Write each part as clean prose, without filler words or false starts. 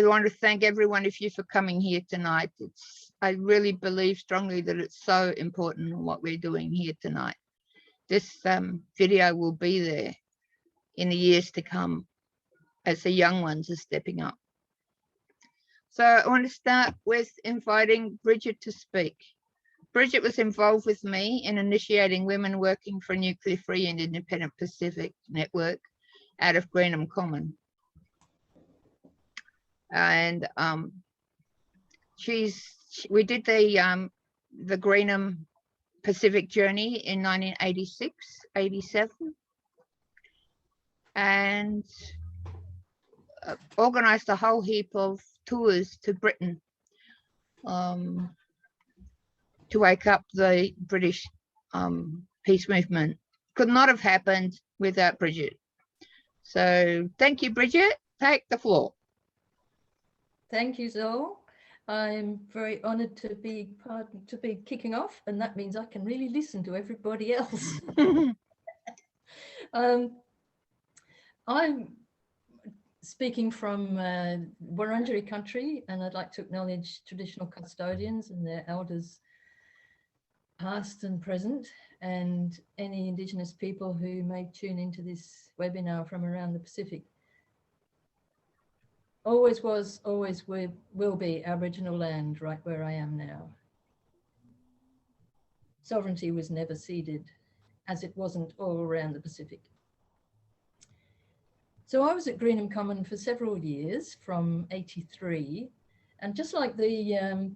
I want to thank every one of you for coming here tonight. I really believe strongly that it's so important what we're doing here tonight. This video will be there in the years to come as the young ones are stepping up. So I want to start with inviting Bridget to speak. Bridget was involved with me in initiating women working for a nuclear-free and independent Pacific network out of Greenham Common. And we did the Greenham Pacific journey in 1986, 87, and organised a whole heap of tours to Britain to wake up the British peace movement. Could not have happened without Bridget. So thank you, Bridget. Take the floor. Thank you, Zol. I'm very honoured to be kicking off, and that means I can really listen to everybody else. I'm speaking from Wurundjeri country, and I'd like to acknowledge traditional custodians and their elders, past and present, and any Indigenous people who may tune into this webinar from around the Pacific. Always was, always will be Aboriginal land right where I am now. Sovereignty was never ceded, as it wasn't all around the Pacific. So I was at Greenham Common for several years, from 83, and just like you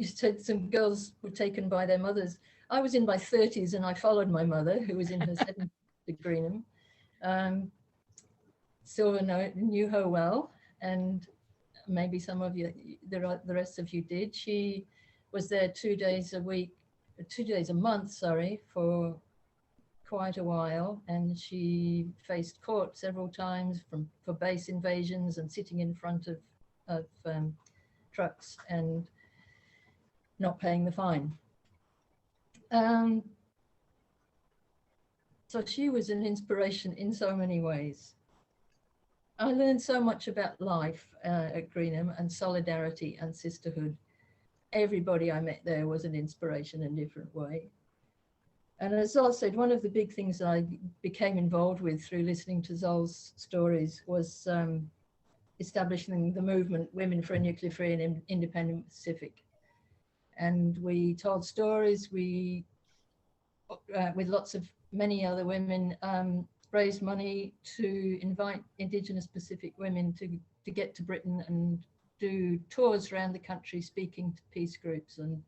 said some girls were taken by their mothers, I was in my 30s and I followed my mother, who was in her 70s at Greenham. Still knew her well, and maybe some of you, the rest of you did. She was there 2 days a month, sorry, for quite a while, and she faced court several times for base invasions and sitting in front of trucks and not paying the fine. So she was an inspiration in so many ways. I learned so much about life at Greenham, and solidarity and sisterhood. Everybody I met there was an inspiration in a different way. And as Zol said, one of the big things I became involved with through listening to Zol's stories was establishing the movement Women for a Nuclear-Free and Independent Pacific. And we told stories, we, with many other women, raised money to invite Indigenous Pacific women to get to Britain and do tours around the country, speaking to peace groups and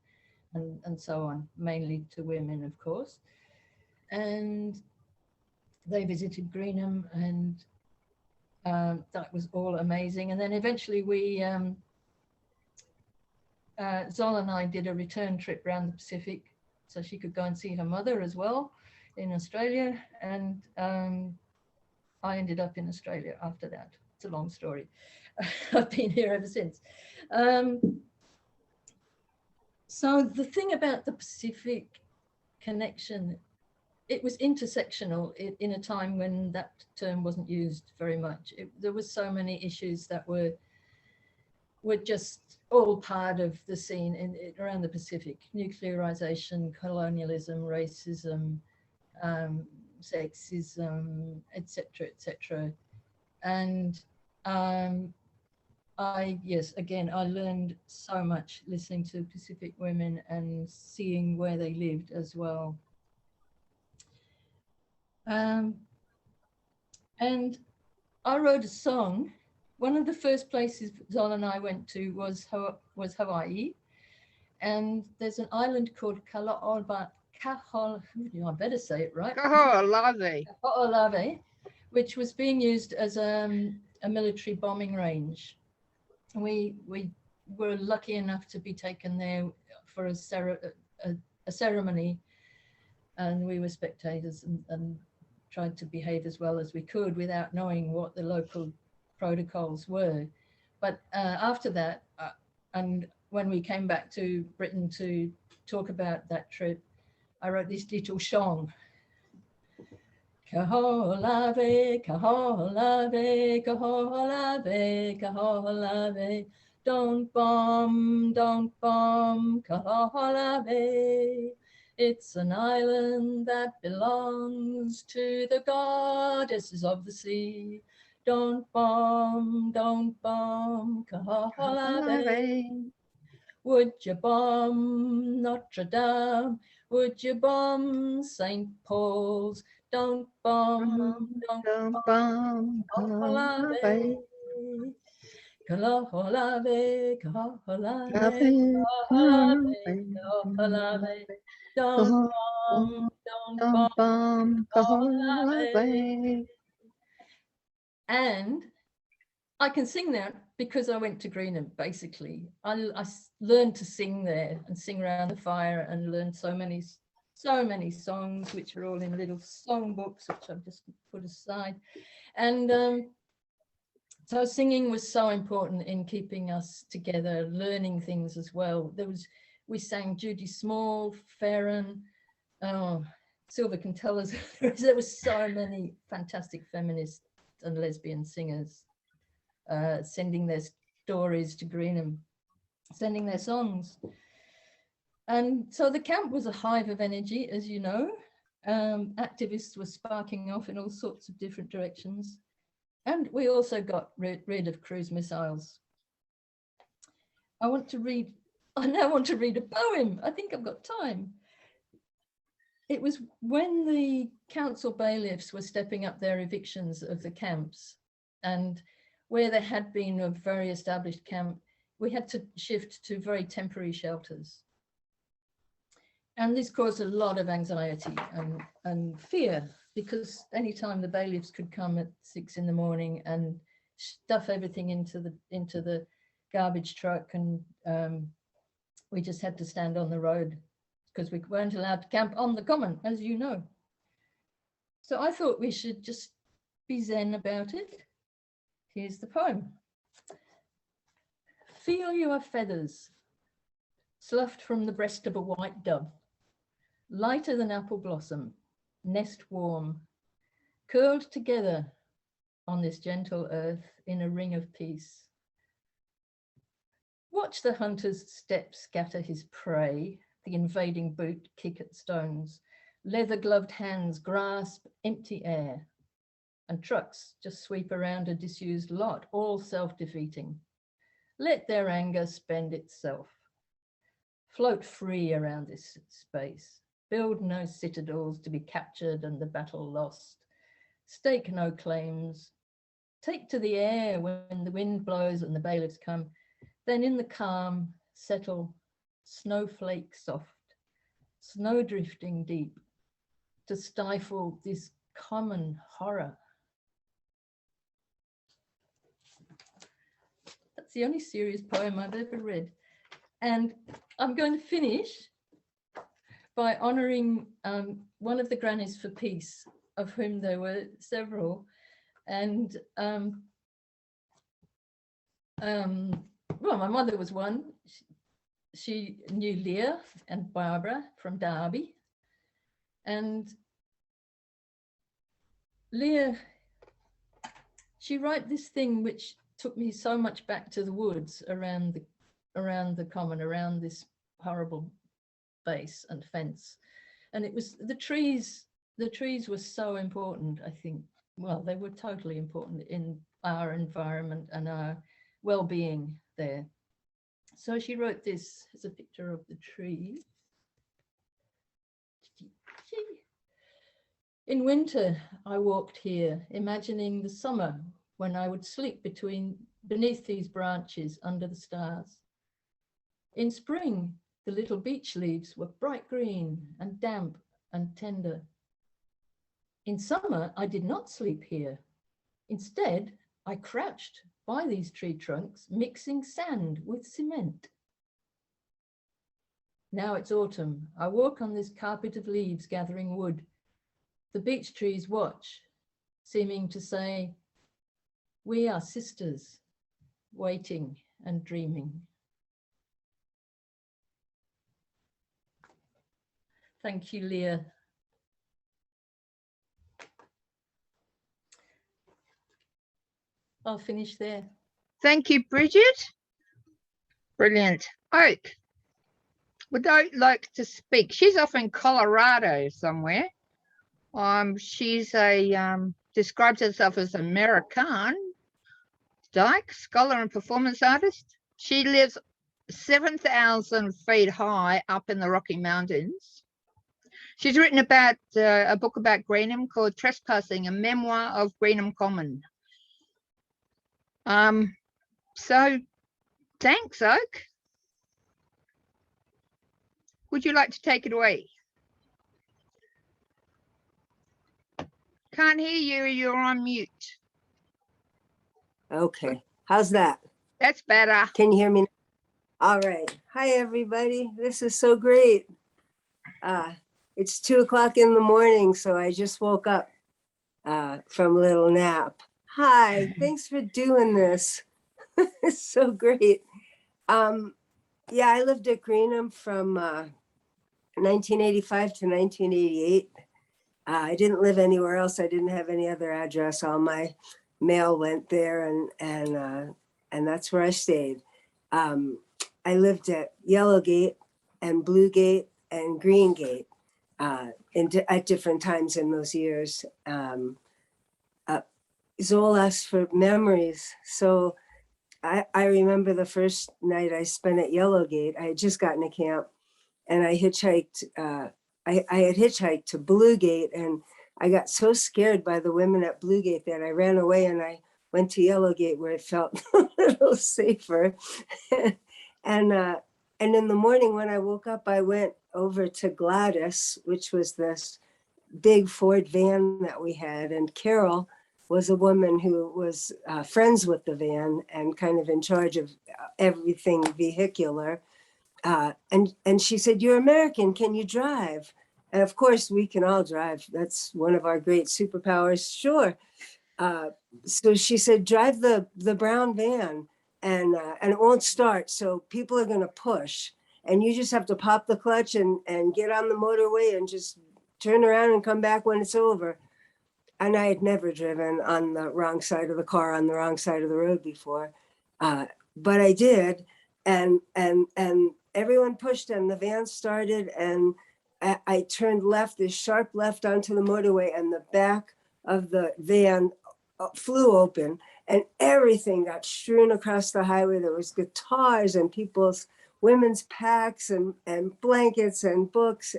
so on, mainly to women, of course. And they visited Greenham, and that was all amazing. And then eventually we, Zol and I did a return trip around the Pacific so she could go and see her mother as well in Australia. And I ended up in Australia after that. It's a long story. I've been here ever since. So the thing about the Pacific connection, it was intersectional in a time when that term wasn't used very much. There was so many issues that were just all part of the scene around the Pacific: nuclearization, colonialism, racism, sexism, etc., etc. And I learned so much listening to Pacific women and seeing where they lived as well. And I wrote a song. One of the first places Zol and I went to was Hawaii, and there's an island called I better say it right. Kaho'olawe, which was being used as a military bombing range. We were lucky enough to be taken there for a ceremony, and we were spectators and tried to behave as well as we could without knowing what the local protocols were. But after that, and when we came back to Britain to talk about that trip, I wrote this little song. Kaholave, kaholave, kaholave, kaholave. Don't bomb, kaholave. It's an island that belongs to the goddesses of the sea. Don't bomb, kaholave. Would you bomb Notre Dame? Would you bomb St. Paul's? Don't bomb, Bum, kaholave. Kaholave, kaholave, kaholave. Don't bomb, kaholave. And I can sing that because I went to Greenham, basically. I learned to sing there and sing around the fire and learned so many songs, which are all in little songbooks, which I've just put aside. And so singing was so important in keeping us together, learning things as well. We sang Judy Small, Farron, Silver can tell us, there were so many fantastic feminist and lesbian singers sending their stories to Greenham, sending their songs. And so the camp was a hive of energy, as you know. Activists were sparking off in all sorts of different directions. And we also got rid of cruise missiles. I now want to read a poem. I think I've got time. It was when the council bailiffs were stepping up their evictions of the camps, and where there had been a very established camp, we had to shift to very temporary shelters. And this caused a lot of anxiety and fear, because anytime the bailiffs could come at 6 in the morning and stuff everything into the garbage truck, and we just had to stand on the road because we weren't allowed to camp on the common, as you know. So I thought we should just be zen about it. Here's the poem. Feel your feathers, sloughed from the breast of a white dove, lighter than apple blossom, nest warm, curled together on this gentle earth in a ring of peace. Watch the hunter's steps scatter his prey, the invading boot kick at stones, leather-gloved hands grasp empty air, and trucks just sweep around a disused lot, all self-defeating. Let their anger spend itself. Float free around this space. Build no citadels to be captured and the battle lost. Stake no claims. Take to the air when the wind blows and the bailiffs come. Then in the calm, settle, snowflake soft, snow drifting deep, to stifle this common horror. That's the only serious poem I've ever read. And I'm going to finish by honouring one of the Grannies for Peace, of whom there were several. And well, my mother was one. She knew Leah and Barbara from Derby. And Leah, she wrote this thing which took me so much back to the woods around the common, around this horrible base and fence. And it was the trees were so important, I think. Well, they were totally important in our environment and our well-being there. So she wrote this as a picture of the tree. In winter, I walked here, imagining the summer when I would sleep beneath these branches under the stars. In spring, the little beech leaves were bright green and damp and tender. In summer, I did not sleep here. Instead, I crouched by these tree trunks, mixing sand with cement. Now it's autumn. I walk on this carpet of leaves gathering wood. The beech trees watch, seeming to say, we are sisters, waiting and dreaming. Thank you, Leah. I'll finish there. Thank you, Bridget. Brilliant. Oak, would Oak like to speak? She's off in Colorado somewhere. She's a describes herself as an American dyke, scholar and performance artist. She lives 7,000 feet high up in the Rocky Mountains. She's written about a book about Greenham called Trespassing, a memoir of Greenham Common. So thanks, Oak. Would you like to take it away? Can't hear you, you're on mute. Okay, how's that? That's better. Can you hear me? All right. Hi, everybody. This is so great. It's 2 o'clock in the morning, so I just woke up from a little nap. Hi, thanks for doing this. It's so great. Yeah, I lived at Greenham from 1985 to 1988. I didn't live anywhere else. I didn't have any other address. All my mail went there, and that's where I stayed. I lived at Yellowgate and Bluegate and Greengate at different times in those years. Zoll asked for memories. So I remember the first night I spent at Yellowgate. I had just gotten to camp, and I hitchhiked. I had hitchhiked to Bluegate, and I got so scared by the women at Bluegate that I ran away and I went to Yellowgate, where it felt a little safer. And in the morning when I woke up, I went over to Gladys, which was this big Ford van that we had. And Carol was a woman who was friends with the van and kind of in charge of everything vehicular. And she said, "You're American, can you drive?" And of course, we can all drive. That's one of our great superpowers. Sure. So she said, "Drive the brown van, and it won't start. So people are going to push, and you just have to pop the clutch and get on the motorway and just turn around and come back when it's over." And I had never driven on the wrong side of the car on the wrong side of the road before, but I did, and everyone pushed, and the van started, and I turned left, this sharp left onto the motorway, and the back of the van flew open, and everything got strewn across the highway. There was guitars and people's women's packs and blankets and books.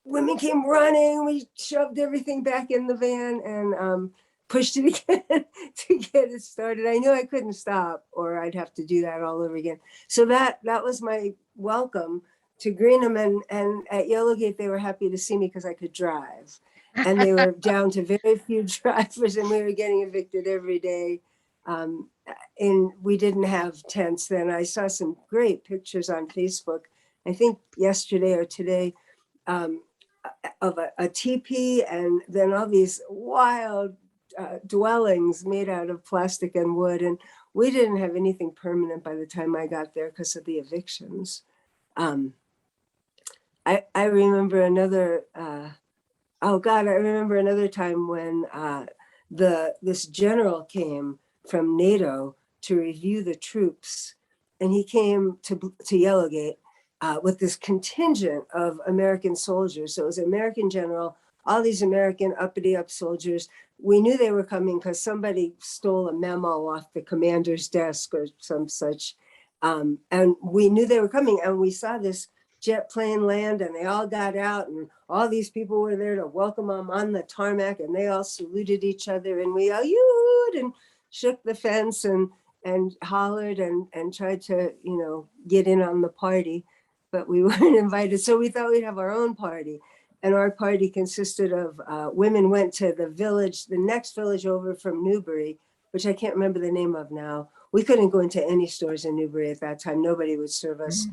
Women came running. We shoved everything back in the van and pushed it again to get it started. I knew I couldn't stop, or I'd have to do that all over again. So that was my welcome to Greenham, and at Yellowgate, they were happy to see me because I could drive. And they were down to very few drivers, and we were getting evicted every day. And we didn't have tents then. I saw some great pictures on Facebook, I think yesterday or today, of a teepee, and then all these wild dwellings made out of plastic and wood. And we didn't have anything permanent by the time I got there because of the evictions. I remember another, I remember another time when this general came from NATO to review the troops, and he came to Yellowgate with this contingent of American soldiers. So it was an American general, all these American uppity up soldiers. We knew they were coming because somebody stole a memo off the commander's desk or some such. And we knew they were coming, and we saw this jet plane land, and they all got out, and all these people were there to welcome them on the tarmac, and they all saluted each other, and we all yoo-hooed and shook the fence and hollered and tried to, get in on the party, but we weren't invited. So we thought we'd have our own party. And our party consisted of women went to the village, the next village over from Newbury, which I can't remember the name of now. We couldn't go into any stores in Newbury at that time. Nobody would serve us.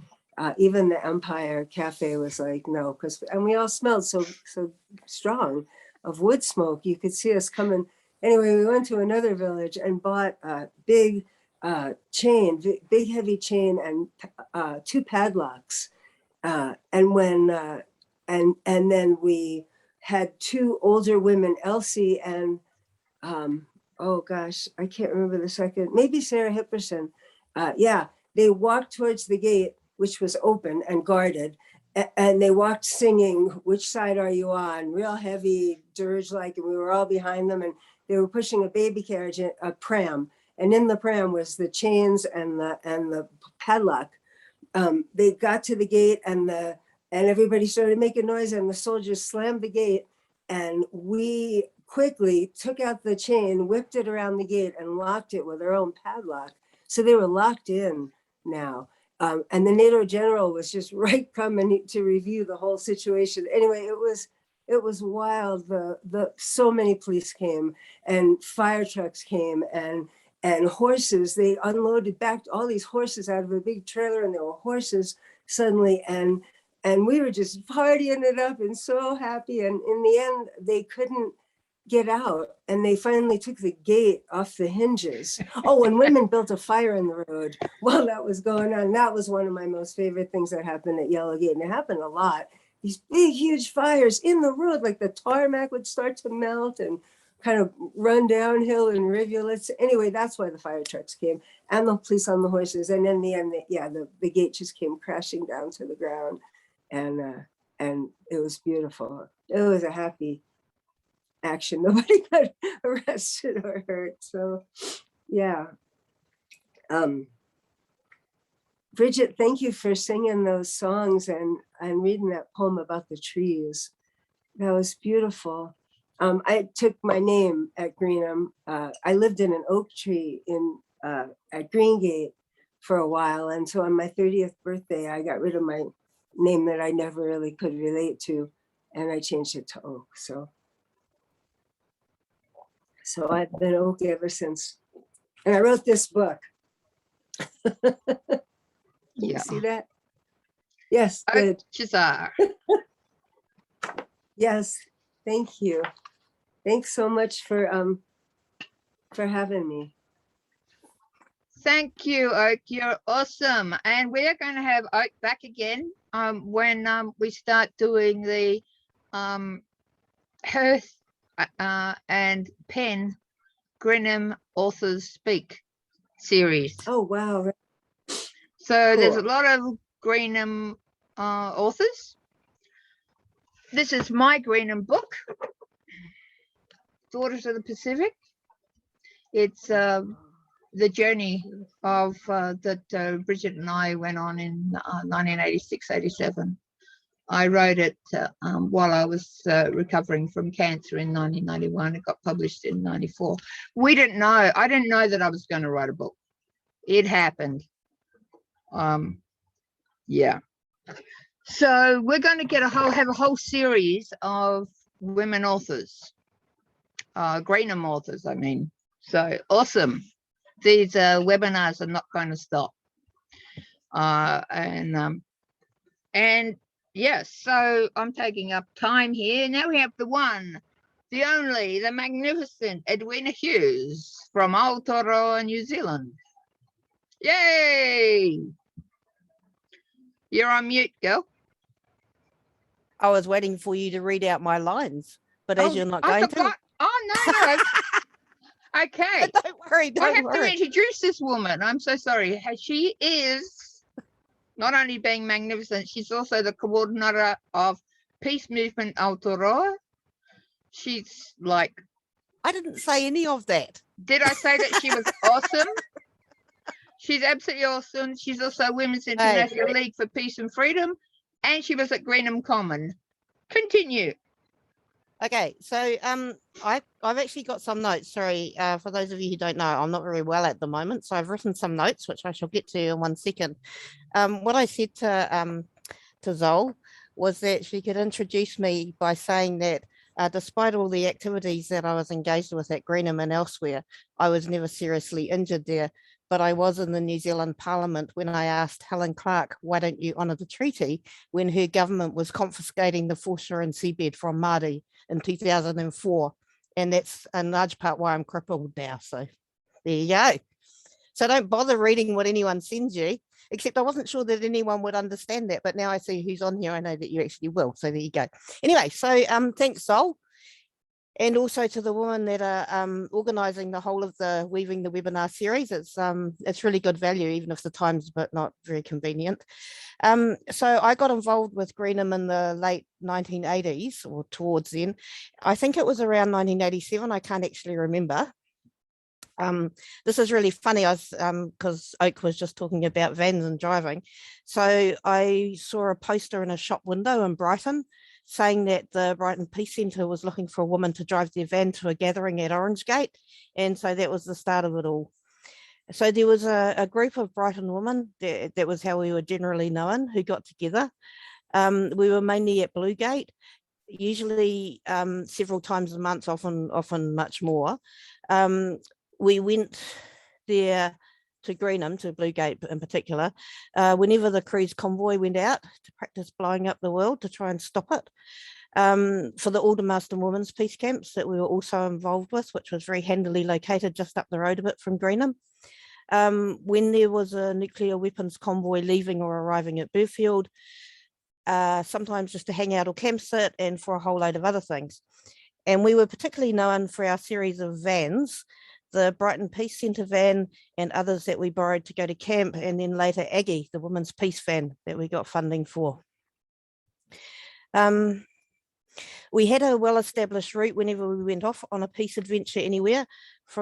Even the Empire Cafe was like, no, and we all smelled so strong of wood smoke. You could see us coming. Anyway, we went to another village and bought a big chain, big heavy chain, and 2 padlocks. And then we had 2 older women, Elsie and oh gosh, I can't remember the second, maybe Sarah Hipperson. Yeah, they walked towards the gate, which was open and guarded. And they walked singing, "Which side are you on?" Real heavy dirge like, and we were all behind them. And they were pushing a baby carriage, a pram. And in the pram was the chains and the padlock. They got to the gate and everybody started making noise and the soldiers slammed the gate. And we quickly took out the chain, whipped it around the gate and locked it with our own padlock. So they were locked in now. And the NATO general was just right coming to review the whole situation. Anyway, it was wild. So many police came and fire trucks came and horses. They unloaded back all these horses out of a big trailer, and there were horses suddenly, and we were just partying it up and so happy. And in the end, they couldn't get out, and they finally took the gate off the hinges. Oh, and women built a fire in the road while that was going on. That was one of my most favorite things that happened at Yellowgate, and it happened a lot. These big, huge fires in the road, like the tarmac would start to melt and kind of run downhill in rivulets. Anyway, that's why the fire trucks came and the police on the horses. And in the end, the gate just came crashing down to the ground, and it was beautiful. It was a happy action. Nobody got arrested or hurt. So yeah. Bridget, thank you for singing those songs and reading that poem about the trees. That was beautiful. I took my name at Greenham. I lived in an oak tree at Greengate for a while. And so on my 30th birthday, I got rid of my name that I never really could relate to, and I changed it to Oak. So I've been Oak ever since. And I wrote this book. Yeah. See that? Yes, good. Shazar. Yes, thank you. Thanks so much for having me. Thank you, Oak. You're awesome. And we are going to have Oak back again when we start doing the Hearth and Pen Greenham Authors Speak series. Oh, wow. So Cool. there's a lot of Greenham authors. This is my Greenham book, Daughters of the Pacific. It's the journey of that Bridget and I went on in 1986-87. I wrote it while I was recovering from cancer in 1991. It got published in 94. I didn't know that I was going to write a book. It happened. Yeah. So we're going to have a whole series of women authors, Greenham authors, I mean. So awesome. These webinars are not going to stop. And yes, so I'm taking up time here. Now we have the one, the only, the magnificent Edwina Hughes from Aotearoa, New Zealand. Yay! You're on mute, girl. I was waiting for you to read out my lines, but as you're not going to. Oh, no. Okay. Don't worry, I have don't worry. to introduce this woman. I'm so sorry. She is not only being magnificent, she's also the coordinator of Peace Movement Aotearoa. She's like... I didn't say any of that. Did I say that she was awesome? She's absolutely awesome. She's also Women's International League for Peace and Freedom, and she was at Greenham Common. Continue. Okay, so I've actually got some notes. Sorry, for those of you who don't know, I'm not very well at the moment, so I've written some notes, which I shall get to in 1 second. What I said to Zol was that she could introduce me by saying that despite all the activities that I was engaged with at Greenham and elsewhere, I was never seriously injured there. But I was in the New Zealand Parliament when I asked Helen Clark, why don't you honour the treaty, when her government was confiscating the foreshore and seabed from Māori in 2004. And that's in large part why I'm crippled now. So there you go. So don't bother reading what anyone sends you, except I wasn't sure that anyone would understand that. But now I see who's on here. I know that you actually will. So there you go. Anyway, so thanks, Sol. and also to the women that are organising the whole of the Weaving the Webinar series. It's really good value, even if the time's but not very convenient. So I got involved with Greenham in the late 1980s, or towards then. I think it was around 1987. I can't actually remember. This is really funny. I was because Oak was just talking about vans and driving. So I saw a poster in a shop window in Brighton saying that the Brighton Peace Centre was looking for a woman to drive their van to a gathering at Orangegate. And so that was the start of it all. So there was a group of Brighton women, that was how we were generally known, who got together. We were mainly at Bluegate, usually several times a month, often much more. We went there to Greenham, to Bluegate in particular, whenever the cruise convoy went out to practice blowing up the world to try and stop it. For the Aldermaston Women's Peace Camps that we were also involved with, which was very handily located just up the road a bit from Greenham. When there was a nuclear weapons convoy leaving or arriving at Burfield, sometimes just to hang out or campsite, and for a whole load of other things. And we were particularly known for our series of vans, the Brighton Peace Centre van and others that we borrowed to go to camp, and then later Aggie, the Women's Peace van that we got funding for. We had a well-established route whenever we went off on a peace adventure anywhere.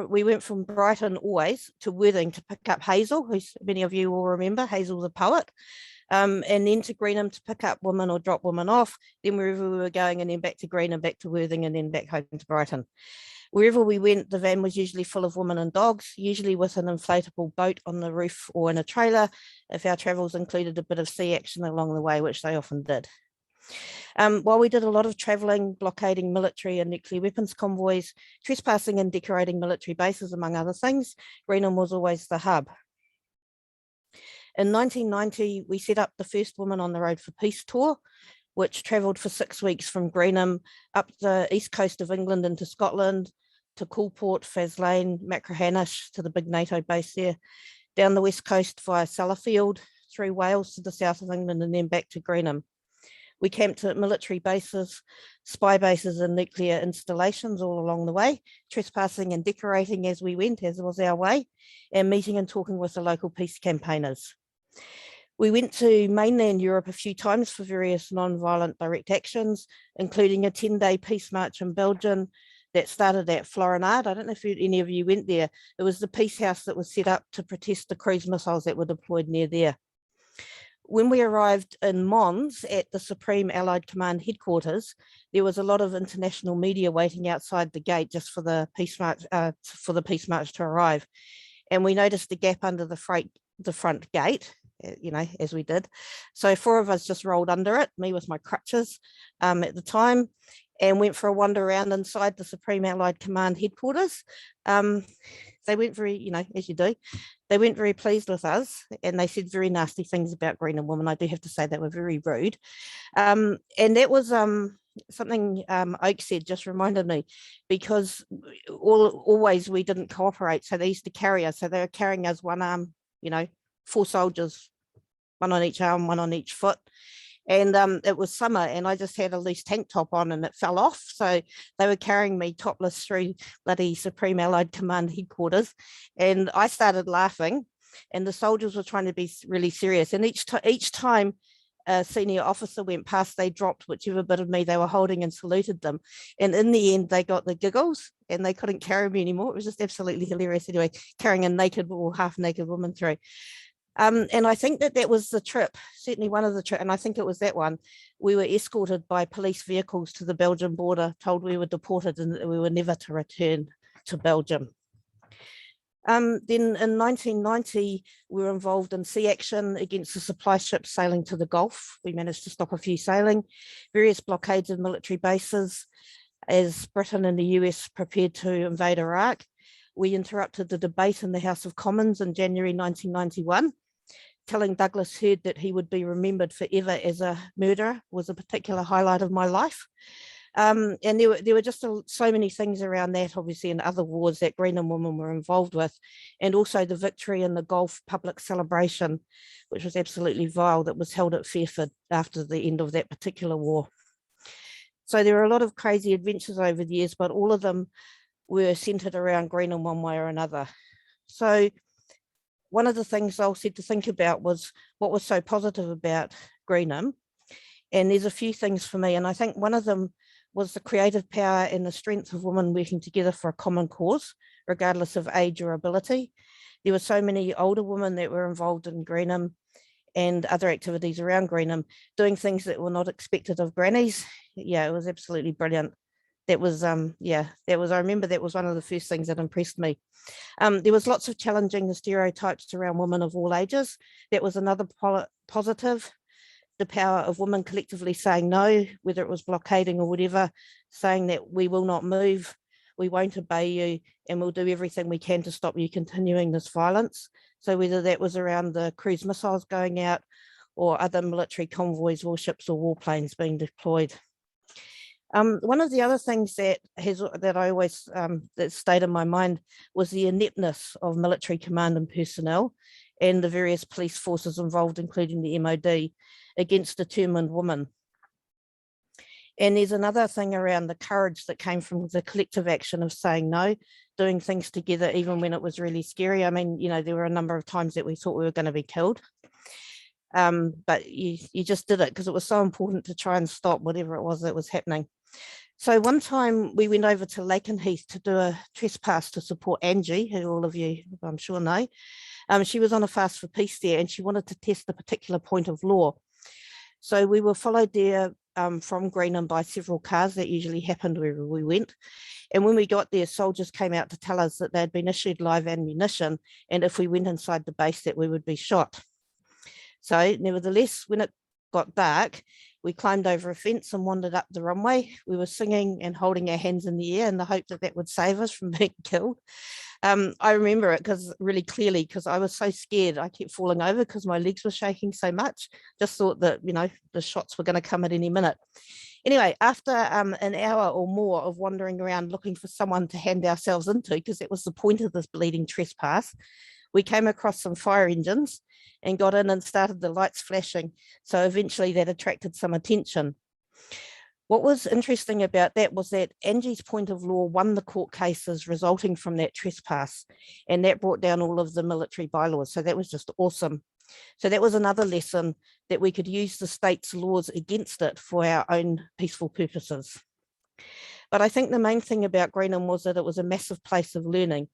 We went from Brighton always to Worthing to pick up Hazel, who many of you will remember. Hazel the poet. And then to Greenham to pick up women or drop women off, then wherever we were going, and then back to Greenham, back to Worthing, and then back home to Brighton. Wherever we went, the van was usually full of women and dogs, usually with an inflatable boat on the roof or in a trailer, if our travels included a bit of sea action along the way, which they often did. While we did a lot of travelling, blockading military and nuclear weapons convoys, trespassing and decorating military bases, among other things, Greenham was always the hub. In 1990, we set up the first Women on the Road for Peace tour, which travelled for 6 weeks from Greenham up the east coast of England into Scotland, to Coolport, Faslane, Machrihanish, to the big NATO base there, down the west coast via Sellafield, through Wales to the south of England, and then back to Greenham. We camped at military bases, spy bases and nuclear installations all along the way, trespassing and decorating as we went, as was our way, and meeting and talking with the local peace campaigners. We went to mainland Europe a few times for various non-violent direct actions, including a 10-day peace march in Belgium that started at Florinard. I don't know if any of you went there. It was the peace house that was set up to protest the cruise missiles that were deployed near there. When we arrived in Mons at the Supreme Allied Command headquarters, there was a lot of international media waiting outside the gate just for the peace march to arrive. And we noticed a gap under the front gate, you know, as we did. So 4 of us just rolled under it, me with my crutches at the time, and went for a wander around inside the Supreme Allied Command headquarters. They weren't very, you know, as you do, they weren't very pleased with us, and they said very nasty things about Greenham women. I do have to say they were very rude. And that was something Oak said, just reminded me, because always we didn't cooperate. So they used to carry us. So they were carrying us one arm, you know, 4 soldiers, one on each arm, one on each foot. And it was summer, and I just had a loose tank top on, and it fell off. So they were carrying me topless through bloody Supreme Allied Command headquarters, and I started laughing, and the soldiers were trying to be really serious. And each time a senior officer went past, they dropped whichever bit of me they were holding and saluted them. And in the end, they got the giggles, and they couldn't carry me anymore. It was just absolutely hilarious. Anyway, carrying a naked or half naked woman through. And I think that was the trip, certainly one of the trips, and I think it was that one. We were escorted by police vehicles to the Belgian border, told we were deported and that we were never to return to Belgium. Then in 1990, we were involved in sea action against the supply ships sailing to the Gulf. We managed to stop a few sailing, various blockades of military bases as Britain and the US prepared to invade Iraq. We interrupted the debate in the House of Commons in January 1991. Telling Douglas Hurd that he would be remembered forever as a murderer was a particular highlight of my life. And there were just so many things around that, obviously, and other wars that Greenham women were involved with, and also the victory in the Gulf public celebration, which was absolutely vile, that was held at Fairford after the end of that particular war. So there were a lot of crazy adventures over the years, but all of them were centered around Greenham one way or another. So one of the things I said to think about was what was so positive about Greenham. And there's a few things for me. And I think one of them was the creative power and the strength of women working together for a common cause, regardless of age or ability. There were so many older women that were involved in Greenham and other activities around Greenham, doing things that were not expected of grannies. Yeah, it was absolutely brilliant. That was, I remember that was one of the first things that impressed me. There was lots of challenging the stereotypes around women of all ages. That was another positive. The power of women collectively saying no, whether it was blockading or whatever, saying that we will not move, we won't obey you, and we'll do everything we can to stop you continuing this violence. So whether that was around the cruise missiles going out or other military convoys, warships or warplanes being deployed. One of the other things that I always that stayed in my mind was the ineptness of military command and personnel and the various police forces involved, including the MOD, against determined women. And there's another thing around the courage that came from the collective action of saying no, doing things together, even when it was really scary. I mean, you know, there were a number of times that we thought we were going to be killed. But you just did it because it was so important to try and stop whatever it was that was happening. So one time we went over to Lakenheath to do a trespass to support Angie, who all of you I'm sure know. She was on a fast for peace there and she wanted to test a particular point of law. So we were followed there from Greenham by several cars. That usually happened wherever we went. And when we got there, soldiers came out to tell us that they'd been issued live ammunition and if we went inside the base that we would be shot. So nevertheless, when it got dark, we climbed over a fence and wandered up the runway. We were singing and holding our hands in the air in the hope that that would save us from being killed. I remember it really clearly because I was so scared. I kept falling over because my legs were shaking so much. Just thought that, you know, the shots were going to come at any minute. Anyway, after an hour or more of wandering around looking for someone to hand ourselves into, because that was the point of this bleeding trespass, we came across some fire engines and got in and started the lights flashing. So eventually that attracted some attention. What was interesting about that was that Angie's point of law won the court cases resulting from that trespass, and that brought down all of the military bylaws. So that was just awesome. So that was another lesson that we could use the state's laws against it for our own peaceful purposes. But I think the main thing about Greenham was that it was a massive place of learning.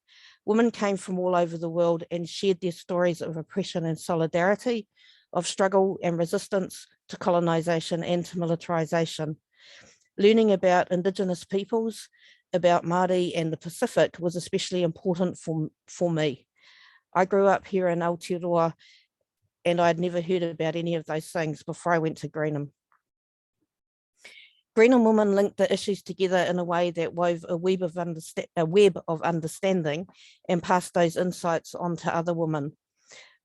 Women came from all over the world and shared their stories of oppression and solidarity, of struggle and resistance to colonisation and to militarisation. Learning about Indigenous peoples, about Māori and the Pacific was especially important for me. I grew up here in Aotearoa and I'd never heard about any of those things before I went to Greenham. Greenham women linked the issues together in a way that wove a web of understanding and passed those insights on to other women.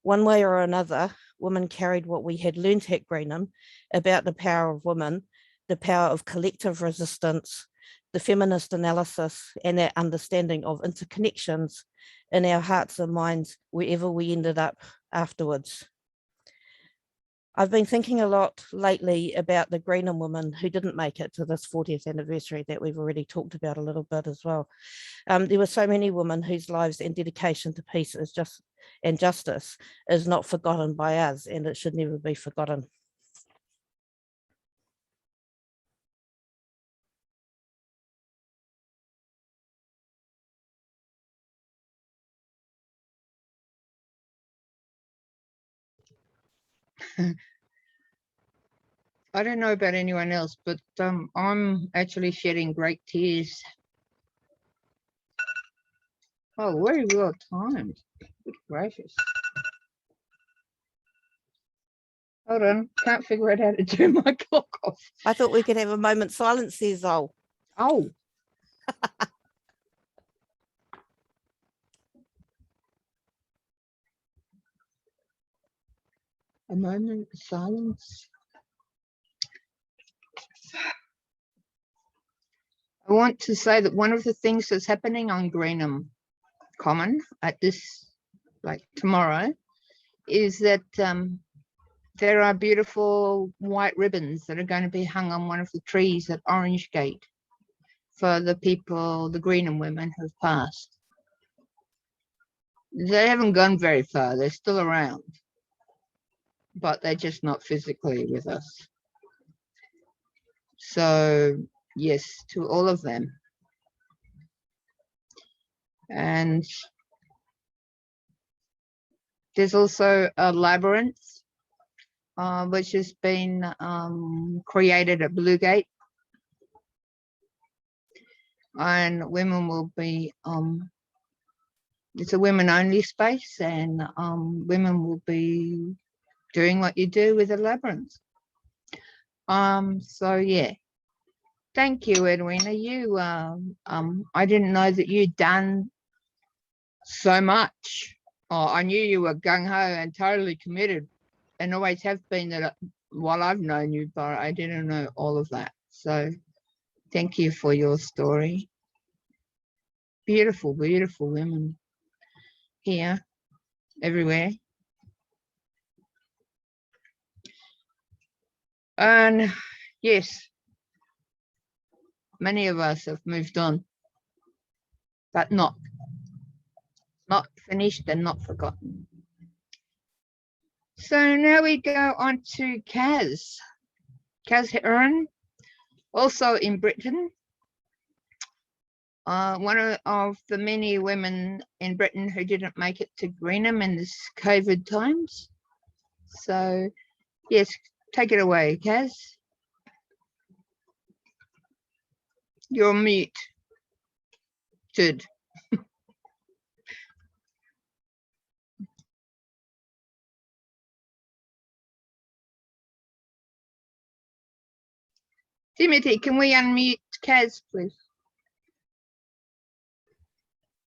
One way or another, women carried what we had learned at Greenham about the power of women, the power of collective resistance, the feminist analysis, and that understanding of interconnections in our hearts and minds wherever we ended up afterwards. I've been thinking a lot lately about the Greenham women who didn't make it to this 40th anniversary that we've already talked about a little bit as well. There were so many women whose lives and dedication to peace and justice is not forgotten by us, and it should never be forgotten. I don't know about anyone else, but I'm actually shedding great tears. Oh, very well timed. Good gracious. Hold on, can't figure out how to turn my clock off. I thought we could have a moment's silence there, Zol. Oh. A moment of silence. I want to say that one of the things that's happening on Greenham Common at this, like tomorrow, is that there are beautiful white ribbons that are going to be hung on one of the trees at Orange Gate for the people, the Greenham women who've passed. They haven't gone very far, they're still around, but they're just not physically with us. So yes, to all of them. And there's also a labyrinth which has been created at Bluegate, and women will be it's a women only space, and women will be doing what you do with a labyrinth. So yeah, thank you, Edwina. You I didn't know that you'd done so much. Oh, I knew you were gung-ho and totally committed, and always have been, that while I've known you, but I didn't know all of that. So thank you for your story. Beautiful, beautiful women here, everywhere. And yes, many of us have moved on, but not finished and not forgotten. So now we go on to Kaz Heron, also in Britain. One of the many women in Britain who didn't make it to Greenham in this COVID times. So yes, take it away, Kaz. You're muted. Timothy, can we unmute Kaz, please?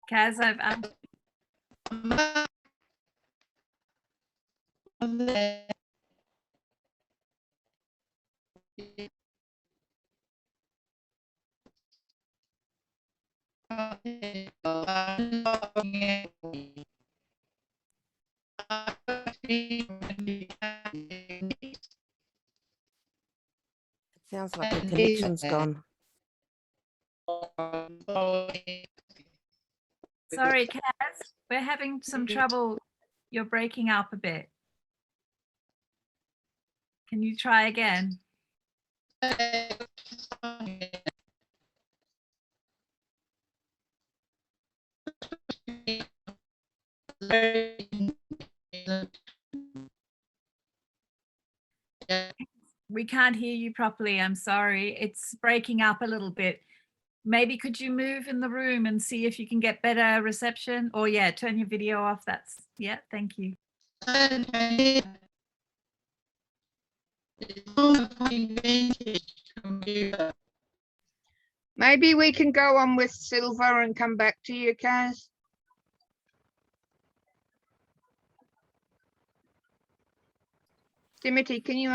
Kaz, I've It sounds like the connection's gone. sorry, Kaz, we're having some trouble. You're breaking up a bit. Can you try again? We can't hear you properly. I'm sorry. It's breaking up a little bit. Maybe could you move in the room and see if you can get better reception? Or yeah, turn your video off. That's, yeah, thank you. Maybe we can go on with Silver and come back to you, Kaz. Timothy, can you?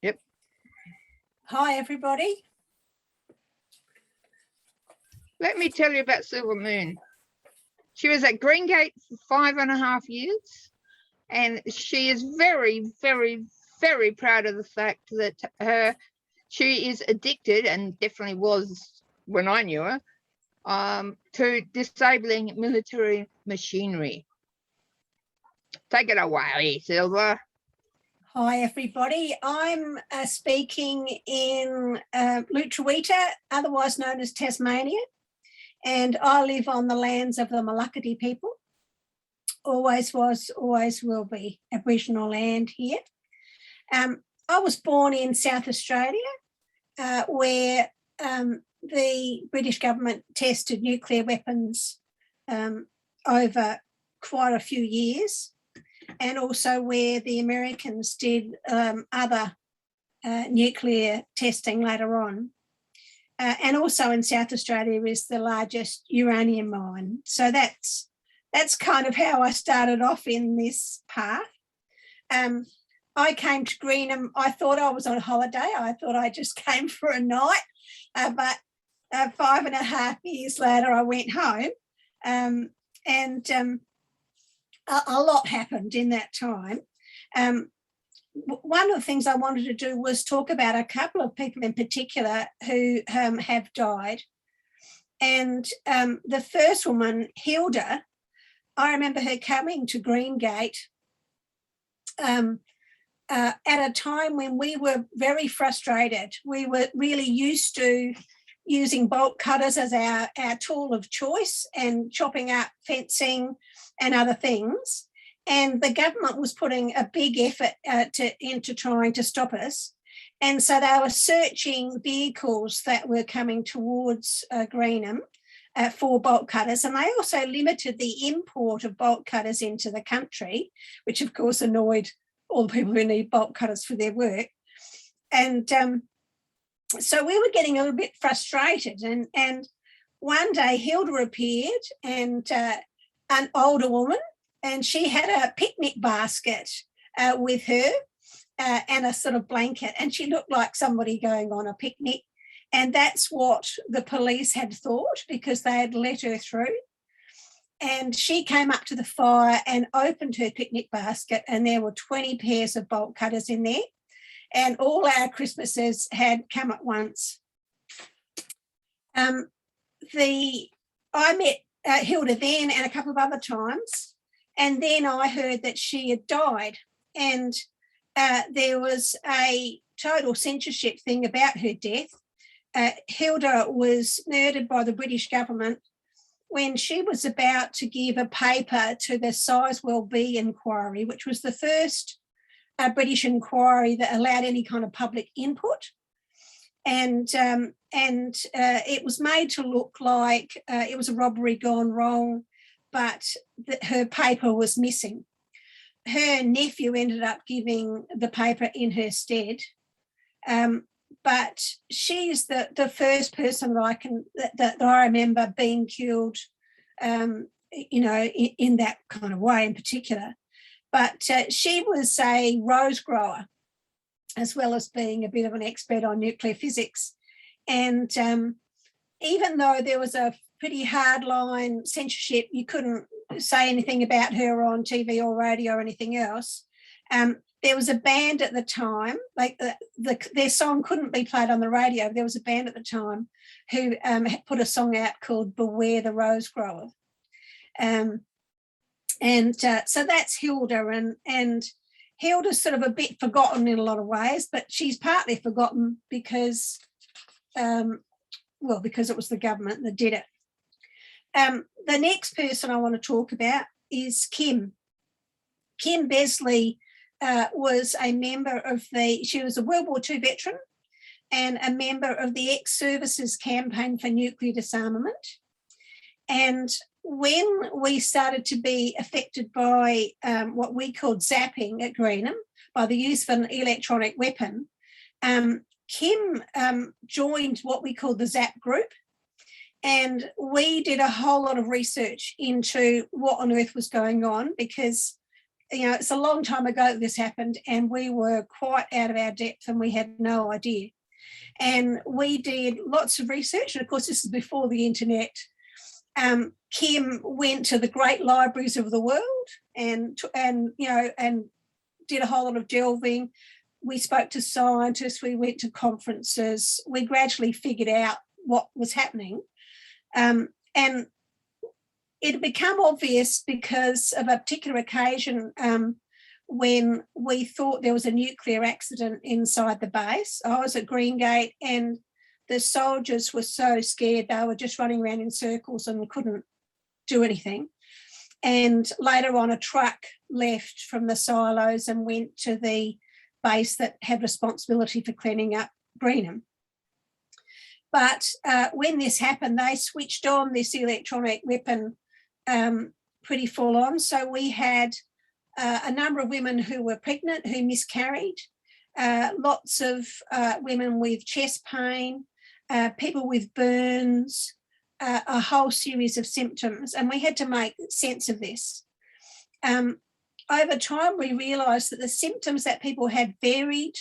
Yep. Hi, everybody. Let me tell you about Silver Moon. She was at Greengate for 5.5 years, and she is very, very, very proud of the fact that she is addicted, and definitely was when I knew her, to disabling military machinery. Take it away, Silver. Hi, everybody. I'm speaking in Lutruwita, otherwise known as Tasmania, and I live on the lands of the Malakati people. Always was, always will be Aboriginal land here. I was born in South Australia, where the British government tested nuclear weapons over quite a few years, and also where the Americans did other nuclear testing later on. And also in South Australia is the largest uranium mine. So that's kind of how I started off in this path. I came to Greenham. I thought I was on holiday. I thought I just came for a night, but 5.5 years later, I went home, and a lot happened in that time. one of the things I wanted to do was talk about a couple of people in particular who have died. And the first woman, Hilda, I remember her coming to Greengate at a time when we were very frustrated. We were really used to using bolt cutters as our tool of choice and chopping up fencing and other things. And the government was putting a big effort into trying to stop us. And so they were searching vehicles that were coming towards Greenham for bolt cutters. And they also limited the import of bolt cutters into the country, which of course annoyed all the people who need bolt cutters for their work. And so we were getting a little bit frustrated. And one day Hilda appeared, and an older woman, and she had a picnic basket with her and a sort of blanket, and she looked like somebody going on a picnic. And that's what the police had thought, because they had let her through. And she came up to the fire and opened her picnic basket, and there were 20 pairs of bolt cutters in there. And all our Christmases had come at once. I met Hilda then and a couple of other times. And then I heard that she had died. And there was a total censorship thing about her death. Hilda was murdered by the British government when she was about to give a paper to the Sizewell B inquiry, which was the first British inquiry that allowed any kind of public input. And it was made to look like it was a robbery gone wrong, but her paper was missing. Her nephew ended up giving the paper in her stead. But she's the first person that I remember being killed, in that kind of way in particular. But she was a rose grower, as well as being a bit of an expert on nuclear physics. And even though there was a pretty hardline censorship, you couldn't say anything about her on TV or radio or anything else. There was a band at the time, like their song couldn't be played on the radio. There was a band at the time who put a song out called Beware the Rose Grower. So that's Hilda, and Hilda's sort of a bit forgotten in a lot of ways, but she's partly forgotten because, because it was the government that did it. The next person I want to talk about is Kim. Kim Besley was a member of she was a World War II veteran and a member of the ex-services campaign for nuclear disarmament. And when we started to be affected by what we called zapping at Greenham, by the use of an electronic weapon, Kim joined what we called the ZAP group. And we did a whole lot of research into what on earth was going on, because it's a long time ago that this happened, and we were quite out of our depth and we had no idea. And we did lots of research, and of course this is before the internet. Kim went to the great libraries of the world and did a whole lot of delving. We spoke to scientists, we went to conferences, we gradually figured out what was happening. And it had become obvious because of a particular occasion when we thought there was a nuclear accident inside the base. I was at Greengate, and the soldiers were so scared they were just running around in circles and couldn't do anything. And later on, a truck left from the silos and went to the base that had responsibility for cleaning up Greenham. But when this happened, they switched on this electronic weapon pretty full on. So we had a number of women who were pregnant, who miscarried, lots of women with chest pain, people with burns, a whole series of symptoms, and we had to make sense of this. Over time, we realised that the symptoms that people had varied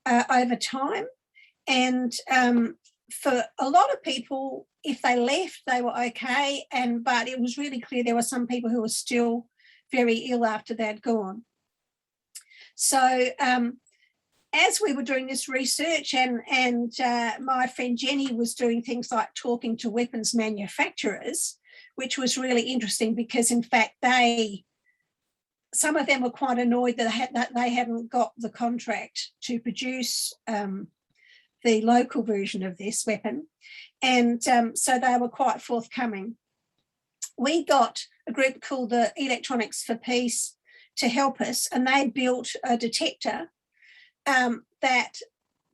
over time, and for a lot of people, if they left, they were okay, but it was really clear there were some people who were still very ill after they'd gone. So as we were doing this research, and my friend Jenny was doing things like talking to weapons manufacturers, which was really interesting because, in fact, some of them were quite annoyed that they hadn't got the contract to produce the local version of this weapon. And so they were quite forthcoming. We got a group called the Electronics for Peace to help us, and they built a detector that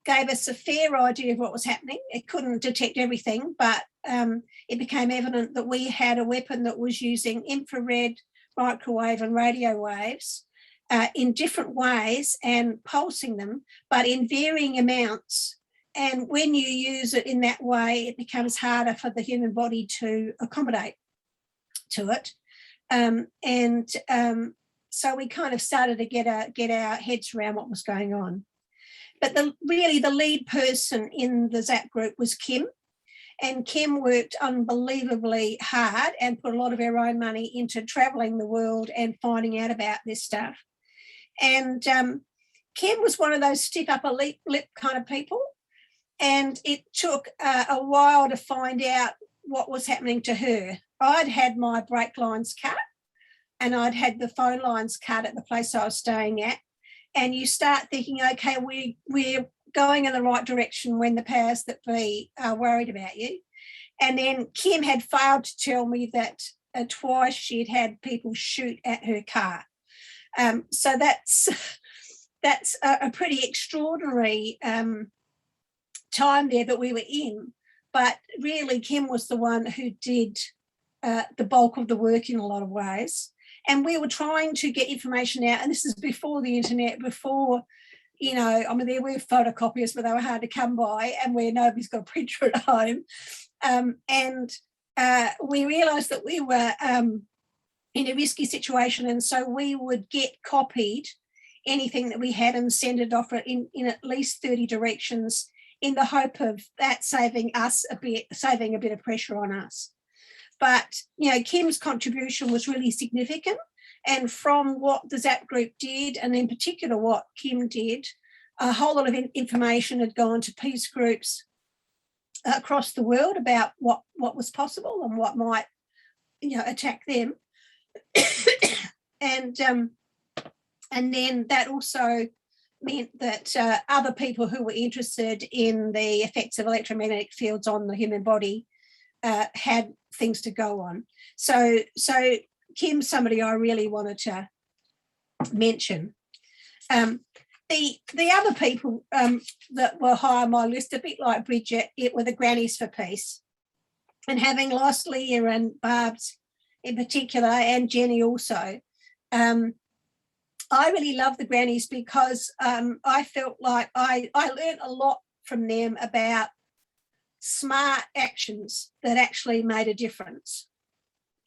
gave us a fair idea of what was happening. It couldn't detect everything, but it became evident that we had a weapon that was using infrared, microwave and radio waves in different ways and pulsing them, but in varying amounts. And when you use it in that way, it becomes harder for the human body to accommodate to it. So we kind of started to get our heads around what was going on. But really the lead person in the ZAP group was Kim. And Kim worked unbelievably hard and put a lot of her own money into travelling the world and finding out about this stuff. And Kim was one of those stick up a lip kind of people. And it took a while to find out what was happening to her. I'd had my brake lines cut and I'd had the phone lines cut at the place I was staying at. And you start thinking, okay, we're going in the right direction when the powers that be are worried about you. And then Kim had failed to tell me that twice she'd had people shoot at her car. So that's a pretty extraordinary time there that we were in. But really, Kim was the one who did the bulk of the work in a lot of ways. And we were trying to get information out, and this is before the internet, before, you know, I mean, there were photocopiers, but they were hard to come by, and where nobody's got a printer at home. We realised that we were in a risky situation, and so we would get copied anything that we had and send it off in at least 30 directions in the hope of that saving a bit of pressure on us. But, you know, Kim's contribution was really significant. And from what the ZAP group did, and in particular what Kim did, a whole lot of information had gone to peace groups across the world about what was possible and what might, you know, attack them. And then that also meant that other people who were interested in the effects of electromagnetic fields on the human body had things to go on. So Kim's somebody I really wanted to mention. The other people that were high on my list, a bit like Bridget, it were the Grannies for Peace. And having lost Leah and Barb's in particular, and Jenny also, I really love the Grannies because I felt like I learned a lot from them about smart actions that actually made a difference.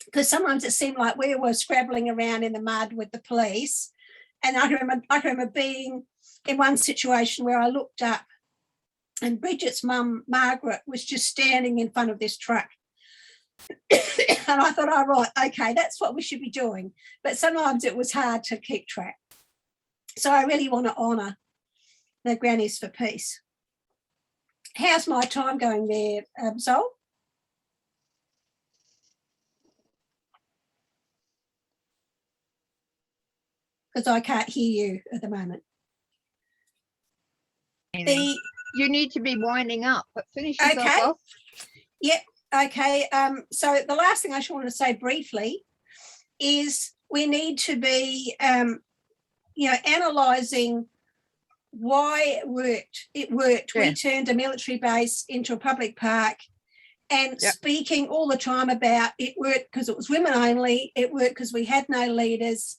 Because sometimes it seemed like we were scrabbling around in the mud with the police. And I remember being in one situation where I looked up and Bridget's mum, Margaret, was just standing in front of this truck. And I thought, oh, right, okay, that's what we should be doing. But sometimes it was hard to keep track. So I really want to honour the Grannies for Peace. How's my time going there, Sol? Because I can't hear you at the moment. You need to be winding up, but finish yourself Okay. off. Yep. Okay. So the last thing I just want to say briefly is we need to be, analysing why it worked. It worked. Yeah. We turned a military base into a public park and Yep. speaking all the time about it worked because it was women only. It worked because we had no leaders.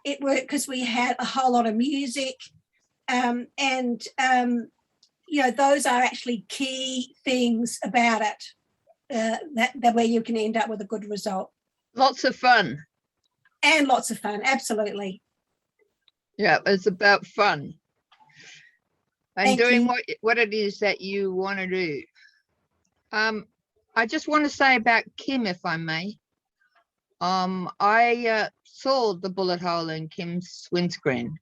It worked because we had a whole lot of music. Those are actually key things about it, that where you can end up with a good result. Lots of fun. And lots of fun, absolutely. Yeah, it's about fun. And Thank doing you. what it is that you want to do. I just want to say about Kim, if I may. I saw the bullet hole in Kim's windscreen.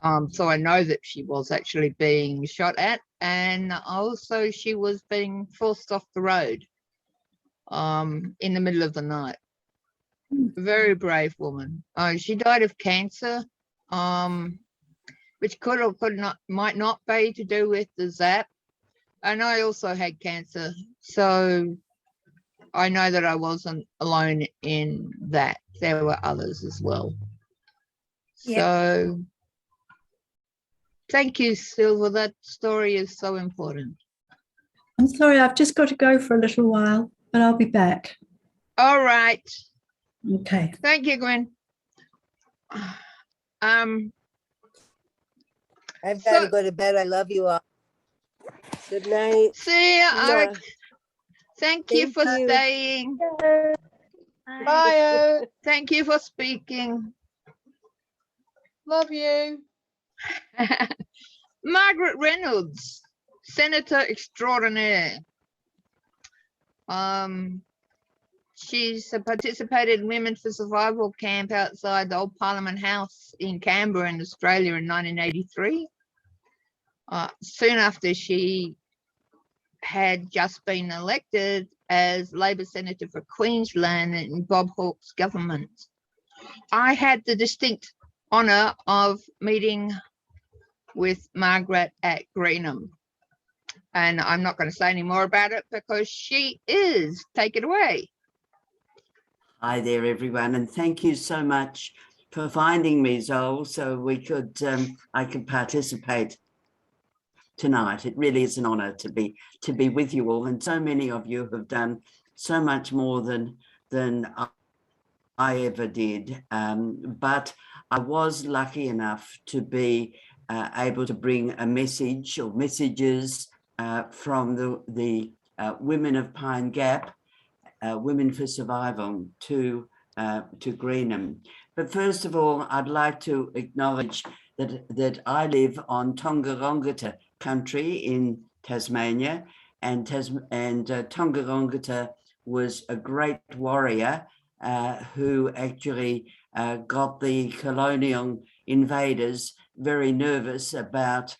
So I know that she was actually being shot at, and also she was being forced off the road in the middle of the night. Very brave woman. She died of cancer, which could or might not be to do with the ZAP. And I also had cancer, so I know that I wasn't alone in that. There were others as well. Yep. So thank you, Silver. That story is so important. I'm sorry, I've just got to go for a little while, but I'll be back. All right. Okay. Thank you, Gwen. I've got to go to bed. I love you all. Good night. See ya. Mwah. Thank you Thank for you. staying. Bye. Thank you for speaking. Love you. Margaret Reynolds, Senator Extraordinaire. She's participated in Women for Survival camp outside the old Parliament House in Canberra in Australia in 1983. Soon after she had just been elected as Labor Senator for Queensland in Bob Hawke's government. I had the distinct honour of meeting with Margaret at Greenham. And I'm not going to say any more about it because she is. Take it away. Hi there, everyone, and thank you so much for finding me, Zoe, so we could I could participate tonight. It really is an honour to be with you all, and so many of you have done so much more than I ever did. But I was lucky enough to be able to bring a message or messages from the women of Pine Gap, Women for Survival, to Greenham. But first of all, I'd like to acknowledge that I live on Tongarongata country in Tasmania, and Tongarongata was a great warrior who actually got the colonial invaders very nervous about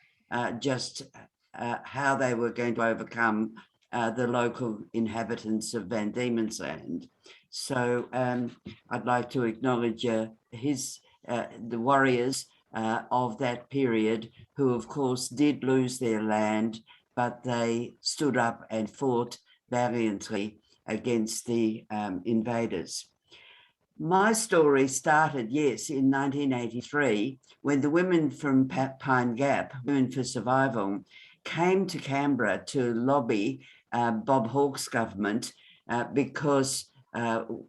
just how they were going to overcome the local inhabitants of Van Diemen's Land. So I'd like to acknowledge the warriors of that period, who of course did lose their land, but they stood up and fought valiantly against the invaders. My story started, yes, in 1983, when the women from Pine Gap, Women for Survival, came to Canberra to lobby Bob Hawke's government because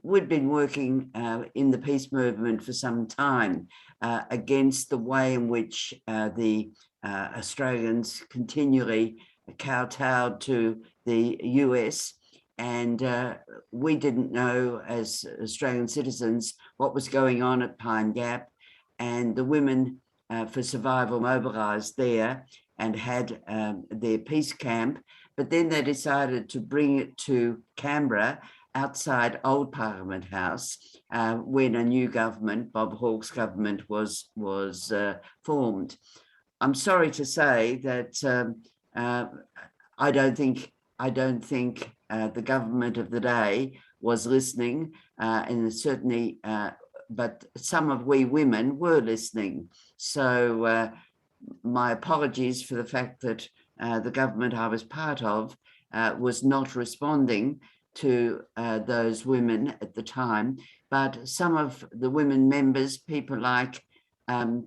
we'd been working in the peace movement for some time against the way in which the Australians continually kowtowed to the US. And we didn't know as Australian citizens what was going on at Pine Gap. And the Women for Survival mobilised there and had their peace camp. But then they decided to bring it to Canberra outside Old Parliament House when a new government, Bob Hawke's government, was formed. I'm sorry to say that I don't think the government of the day was listening, and certainly, but some of we women were listening. So my apologies for the fact that the government I was part of was not responding to those women at the time, but some of the women members, people like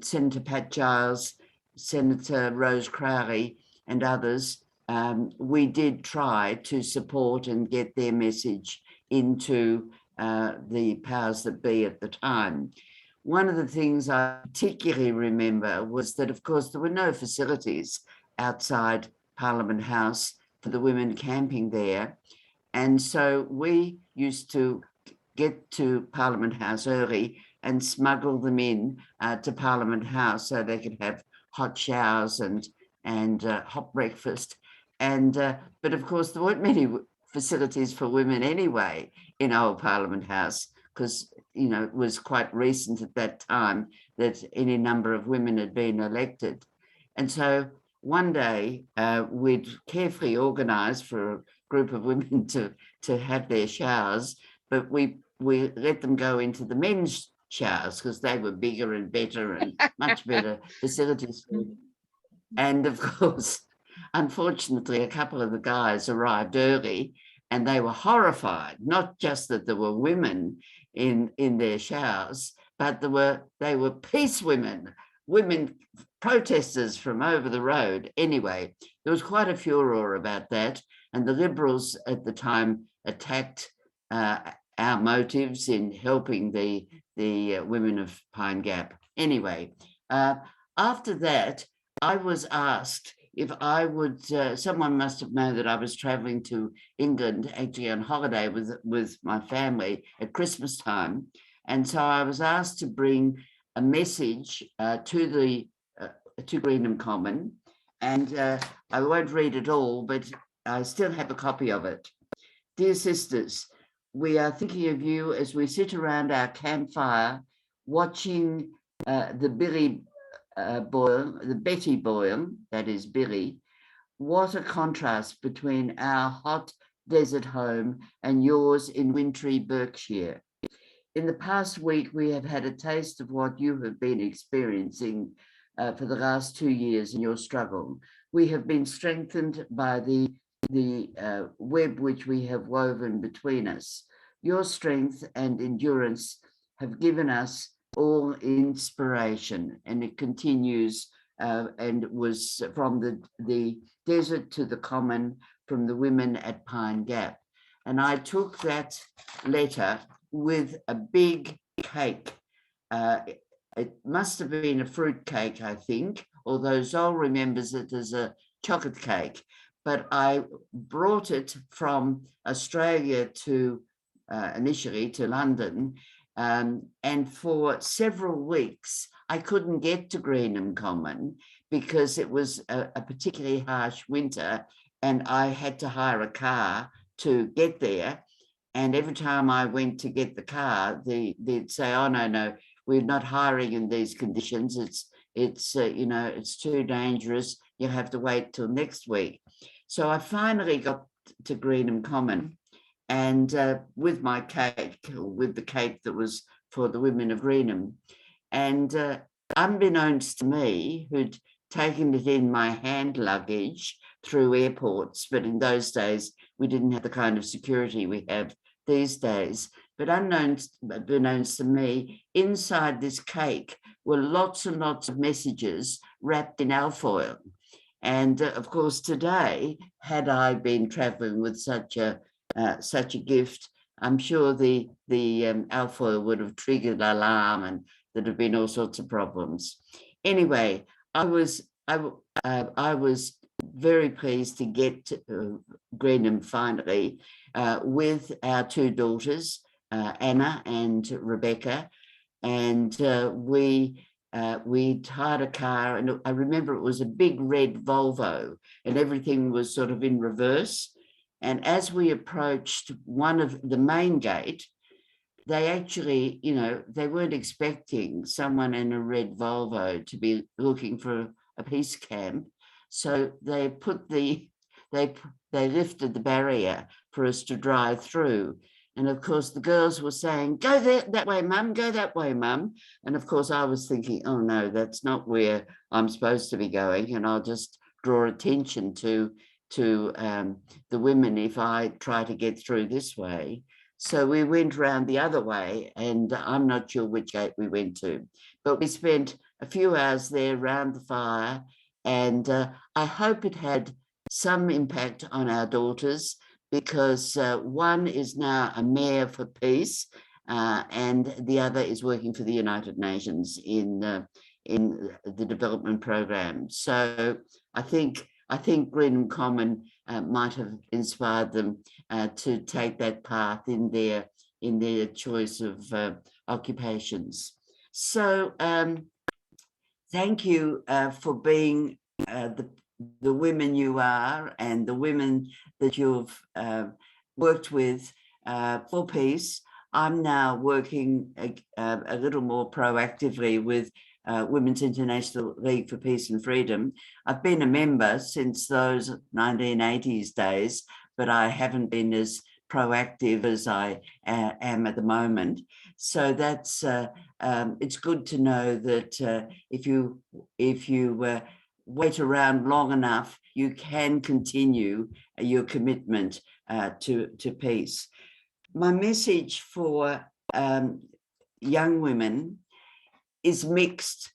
Senator Pat Giles, Senator Rose Crowley and others, we did try to support and get their message into the powers that be at the time. One of the things I particularly remember was that, of course, there were no facilities outside Parliament House for the women camping there. And so we used to get to Parliament House early and smuggle them in to Parliament House so they could have hot showers and hot breakfast. And but of course, there weren't many facilities for women anyway in Old Parliament House, because, you know, it was quite recent at that time that any number of women had been elected. And so one day we'd carefully organised for a group of women to have their showers, but we let them go into the men's showers because they were bigger and better and much better facilities. And of course, unfortunately, a couple of the guys arrived early and they were horrified, not just that there were women in their showers, but they were peace women protesters from over the road. Anyway, there was quite a furor about that, and the Liberals at the time attacked our motives in helping the women of Pine Gap. Anyway, after that, I was asked if I would, someone must have known that I was traveling to England, actually on holiday with my family at Christmas time. And so I was asked to bring a message to Greenham Common. And I won't read it all, but I still have a copy of it. Dear sisters, we are thinking of you as we sit around our campfire watching the Betty Boyle, that is Billy. What a contrast between our hot desert home and yours in wintry Berkshire. In the past week, we have had a taste of what you have been experiencing for the last 2 years in your struggle. We have been strengthened by the web which we have woven between us. Your strength and endurance have given us all inspiration, and it continues and was from the desert to the common, from the women at Pine Gap. And I took that letter with a big cake. It must have been a fruit cake, I think, although Zol remembers it as a chocolate cake. But I brought it from Australia to initially to London, and for several weeks I couldn't get to Greenham Common because it was a particularly harsh winter and I had to hire a car to get there. And every time I went to get the car, they'd say, "Oh no, we're not hiring in these conditions. It's too dangerous. You have to wait till next week." So I finally got to Greenham Common, and with my cake, with the cake that was for the women of Greenham, and unbeknownst to me, who'd taken it in my hand luggage through airports, but in those days we didn't have the kind of security we have these days. But unbeknownst to me, inside this cake were lots and lots of messages wrapped in alfoil. And of course, today, had I been traveling with such a gift, I'm sure the alfoil would have triggered alarm and there'd have been all sorts of problems. Anyway, I was very pleased to get to Greenham finally with our two daughters, Anna and Rebecca, and we hired a car, and I remember it was a big red Volvo and everything was sort of in reverse. And as we approached one of the main gate, they actually, they weren't expecting someone in a red Volvo to be looking for a peace camp. So they lifted the barrier for us to drive through. And of course, the girls were saying, "Go that way, Mum, go that way, Mum." And of course, I was thinking, oh no, that's not where I'm supposed to be going. And I'll just draw attention to the women if I try to get through this way. So we went round the other way, and I'm not sure which gate we went to, but we spent a few hours there round the fire. And I hope it had some impact on our daughters, because one is now a mayor for peace, and the other is working for the United Nations in the development program. So I think Greenham Common might have inspired them to take that path in their choice of occupations. So thank you for being the women you are and the women that you've worked with for peace. I'm now working a little more proactively with Women's International League for Peace and Freedom. I've been a member since those 1980s days, but I haven't been as proactive as I am at the moment. So that's it's good to know that if you wait around long enough, you can continue your commitment to peace. My message for young women is mixed,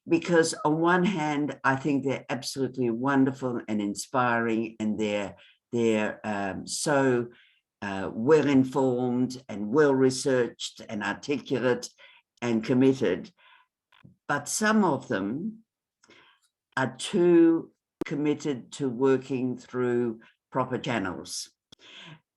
because on one hand, I think they're absolutely wonderful and inspiring, and they're so well informed and well researched and articulate and committed. But some of them are too committed to working through proper channels.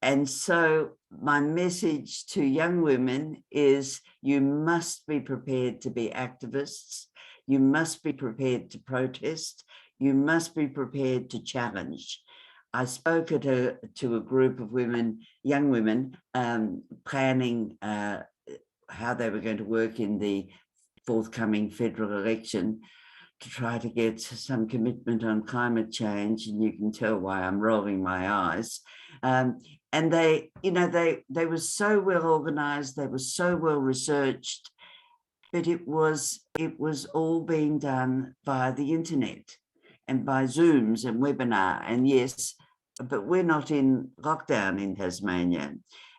And so my message to young women is you must be prepared to be activists. You must be prepared to protest. You must be prepared to challenge. I spoke to a group of women, young women, planning how they were going to work in the forthcoming federal election to try to get some commitment on climate change. And you can tell why I'm rolling my eyes. And they, you know, they were so well organized, they were so well researched, but it was all being done via the internet and by Zooms and webinar. And yes, but we're not in lockdown in Tasmania.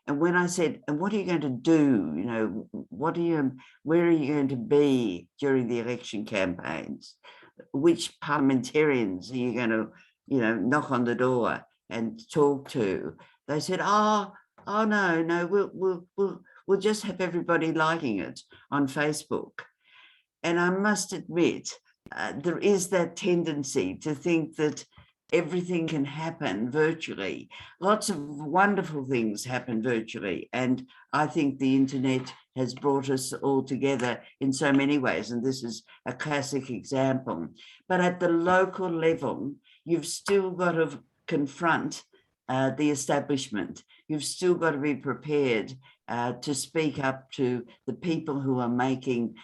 And when I said, and what are you going to do? You know, where are you going to be during the election campaigns? Which parliamentarians are you going to, you know, knock on the door and talk to? They said, oh no, we'll just have everybody liking it on Facebook. And I must admit, there is that tendency to think that everything can happen virtually. Lots of wonderful things happen virtually. And I think the internet has brought us all together in so many ways. And this is a classic example. But at the local level, you've still got to confront the establishment. You've still got to be prepared to speak up to the people who are making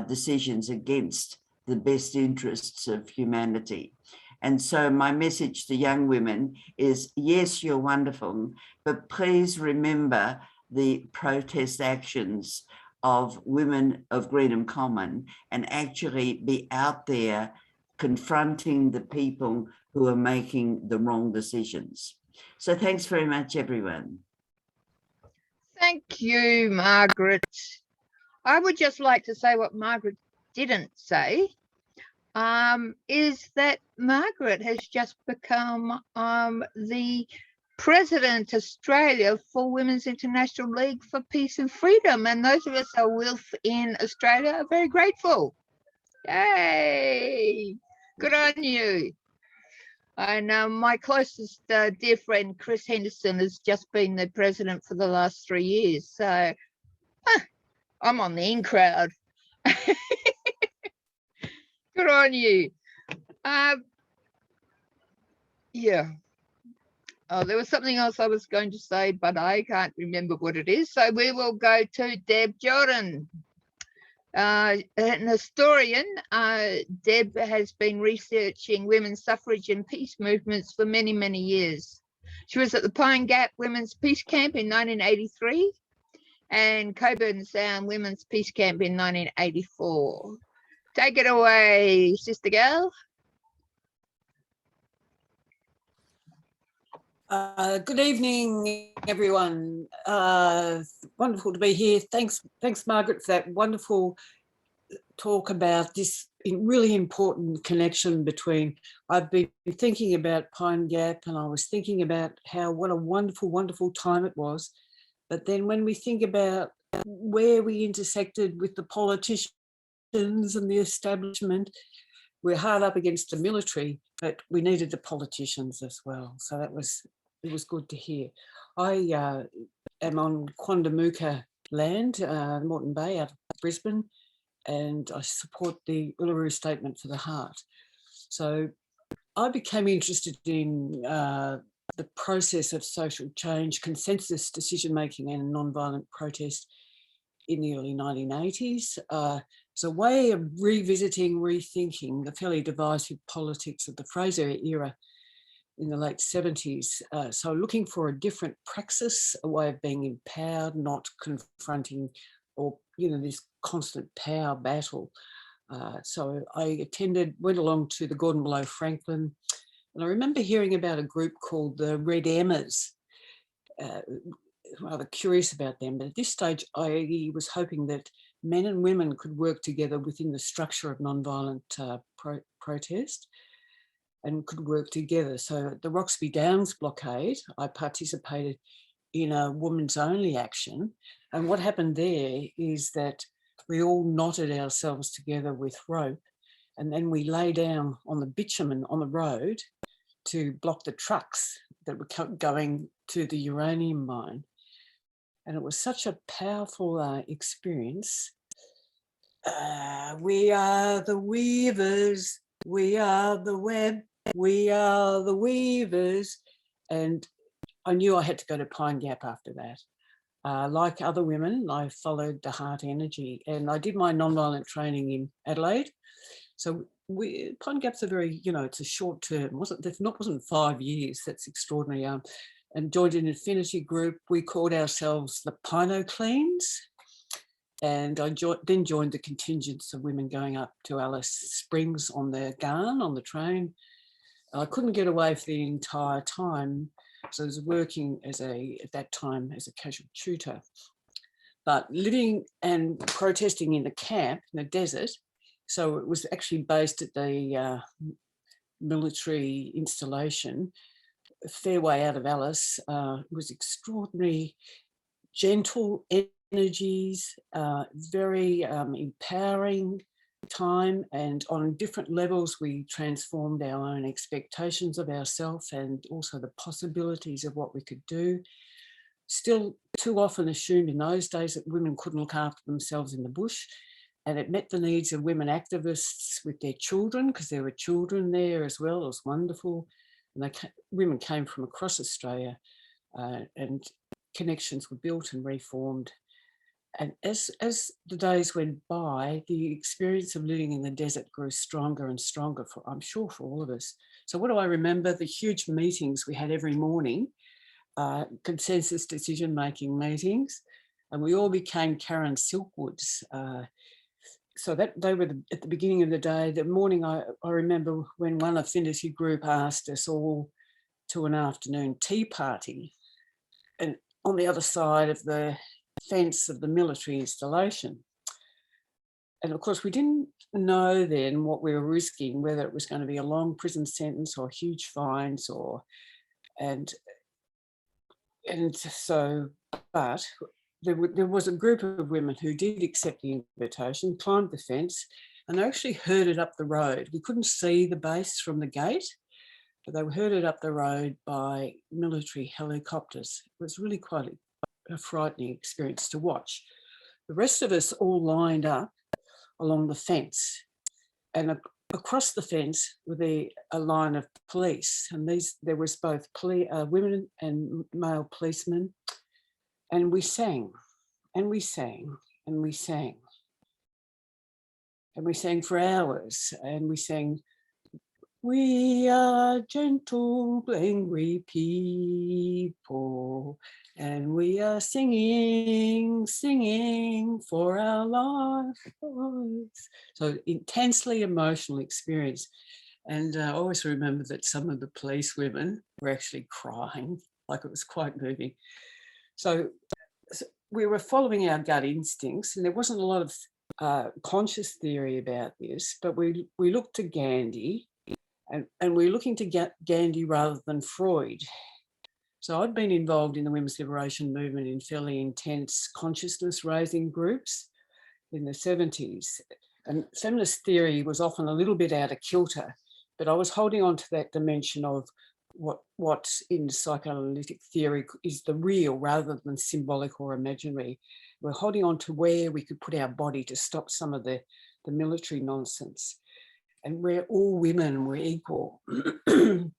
decisions against the best interests of humanity. And so my message to young women is, yes, you're wonderful, but please remember the protest actions of women of Greenham Common and actually be out there confronting the people who are making the wrong decisions. So thanks very much, everyone. Thank you, Margaret. I would just like to say what Margaret didn't say, is that Margaret has just become the President Australia for Women's International League for Peace and Freedom. And those of us who are in Australia are very grateful. Yay! Good on you. And my closest dear friend, Chris Henderson, has just been the president for the last 3 years. So I'm on the in crowd. Good on you. Yeah. Oh, there was something else I was going to say, but I can't remember what it is. So we will go to Deb Jordan. An historian, Deb has been researching women's suffrage and peace movements for many, many years. She was at the Pine Gap Women's Peace Camp in 1983 and Coburn Sound Women's Peace Camp in 1984. Take it away, sister girl. Good evening, everyone. Wonderful to be here. Thanks, Margaret, for that wonderful talk about this really important connection between, I've been thinking about Pine Gap and I was thinking about what a wonderful, wonderful time it was. But then when we think about where we intersected with the politicians and the establishment, we're hard up against the military, but we needed the politicians as well. So it was good to hear. I am on Quandamooka land, Moreton Bay out of Brisbane, and I support the Uluru Statement for the Heart. So I became interested in the process of social change, consensus decision-making and non-violent protest in the early 1980s. It's a way of revisiting, rethinking the fairly divisive politics of the Fraser era in the late 70s. So looking for a different praxis, a way of being empowered, not confronting or, this constant power battle. So I went along to the Gordon Below Franklin, and I remember hearing about a group called the Red Emmas. Rather curious about them, but at this stage I was hoping that men and women could work together within the structure of nonviolent protest and could work together. So at the Roxby Downs blockade, I participated in a women's only action, and what happened there is that we all knotted ourselves together with rope, and then we lay down on the bitumen on the road to block the trucks that were going to the uranium mine. And it was such a powerful experience. We are the weavers, we are the web, we are the weavers. And I knew I had to go to Pine Gap after that. Like other women, I followed the heart energy, and I did my nonviolent training in Adelaide. So Pine Gap's a very, it's a short term, wasn't 5 years, that's extraordinary. And joined an affinity group. We called ourselves the Pino Cleans. And I then joined the contingents of women going up to Alice Springs on the Garn, on the train. I couldn't get away for the entire time. So I was working at that time as a casual tutor. But living and protesting in the camp, in the desert, so it was actually based at the military installation, a fair way out of Alice. It was extraordinary, gentle energies, very empowering time, and on different levels we transformed our own expectations of ourselves and also the possibilities of what we could do. Still too often assumed in those days that women couldn't look after themselves in the bush, and it met the needs of women activists with their children, because there were children there as well. It was wonderful. And women came from across Australia, and connections were built and reformed. And as the days went by, the experience of living in the desert grew stronger and stronger, I'm sure, for all of us. So what do I remember? The huge meetings we had every morning, consensus decision-making meetings, and we all became Karen Silkwoods. So that they were at the beginning of the day. The morning, I remember when one affinity group asked us all to an afternoon tea party, and on the other side of the fence of the military installation. And of course, we didn't know then what we were risking, whether it was going to be a long prison sentence or huge fines, but there was a group of women who did accept the invitation, climbed the fence, and they actually herded up the road. We couldn't see the base from the gate, but they were herded up the road by military helicopters. It was really quite a frightening experience to watch. The rest of us all lined up along the fence, and across the fence were a line of police, and there was both women and male policemen. And we sang, and we sang, and we sang. And we sang for hours, and we sang, "We are gentle, angry people, and we are singing, singing for our lives." So intensely emotional experience. And I always remember that some of the police women were actually crying, like it was quite moving. So we were following our gut instincts, and there wasn't a lot of conscious theory about this, but we looked to Gandhi, and we're looking to Gandhi rather than Freud. So I'd been involved in the women's liberation movement in fairly intense consciousness raising groups in the 70s. And feminist theory was often a little bit out of kilter, but I was holding on to that dimension of what in psychoanalytic theory is the real rather than symbolic or imaginary. We're holding on to where we could put our body to stop some of the military nonsense. And we're all women, we're equal. So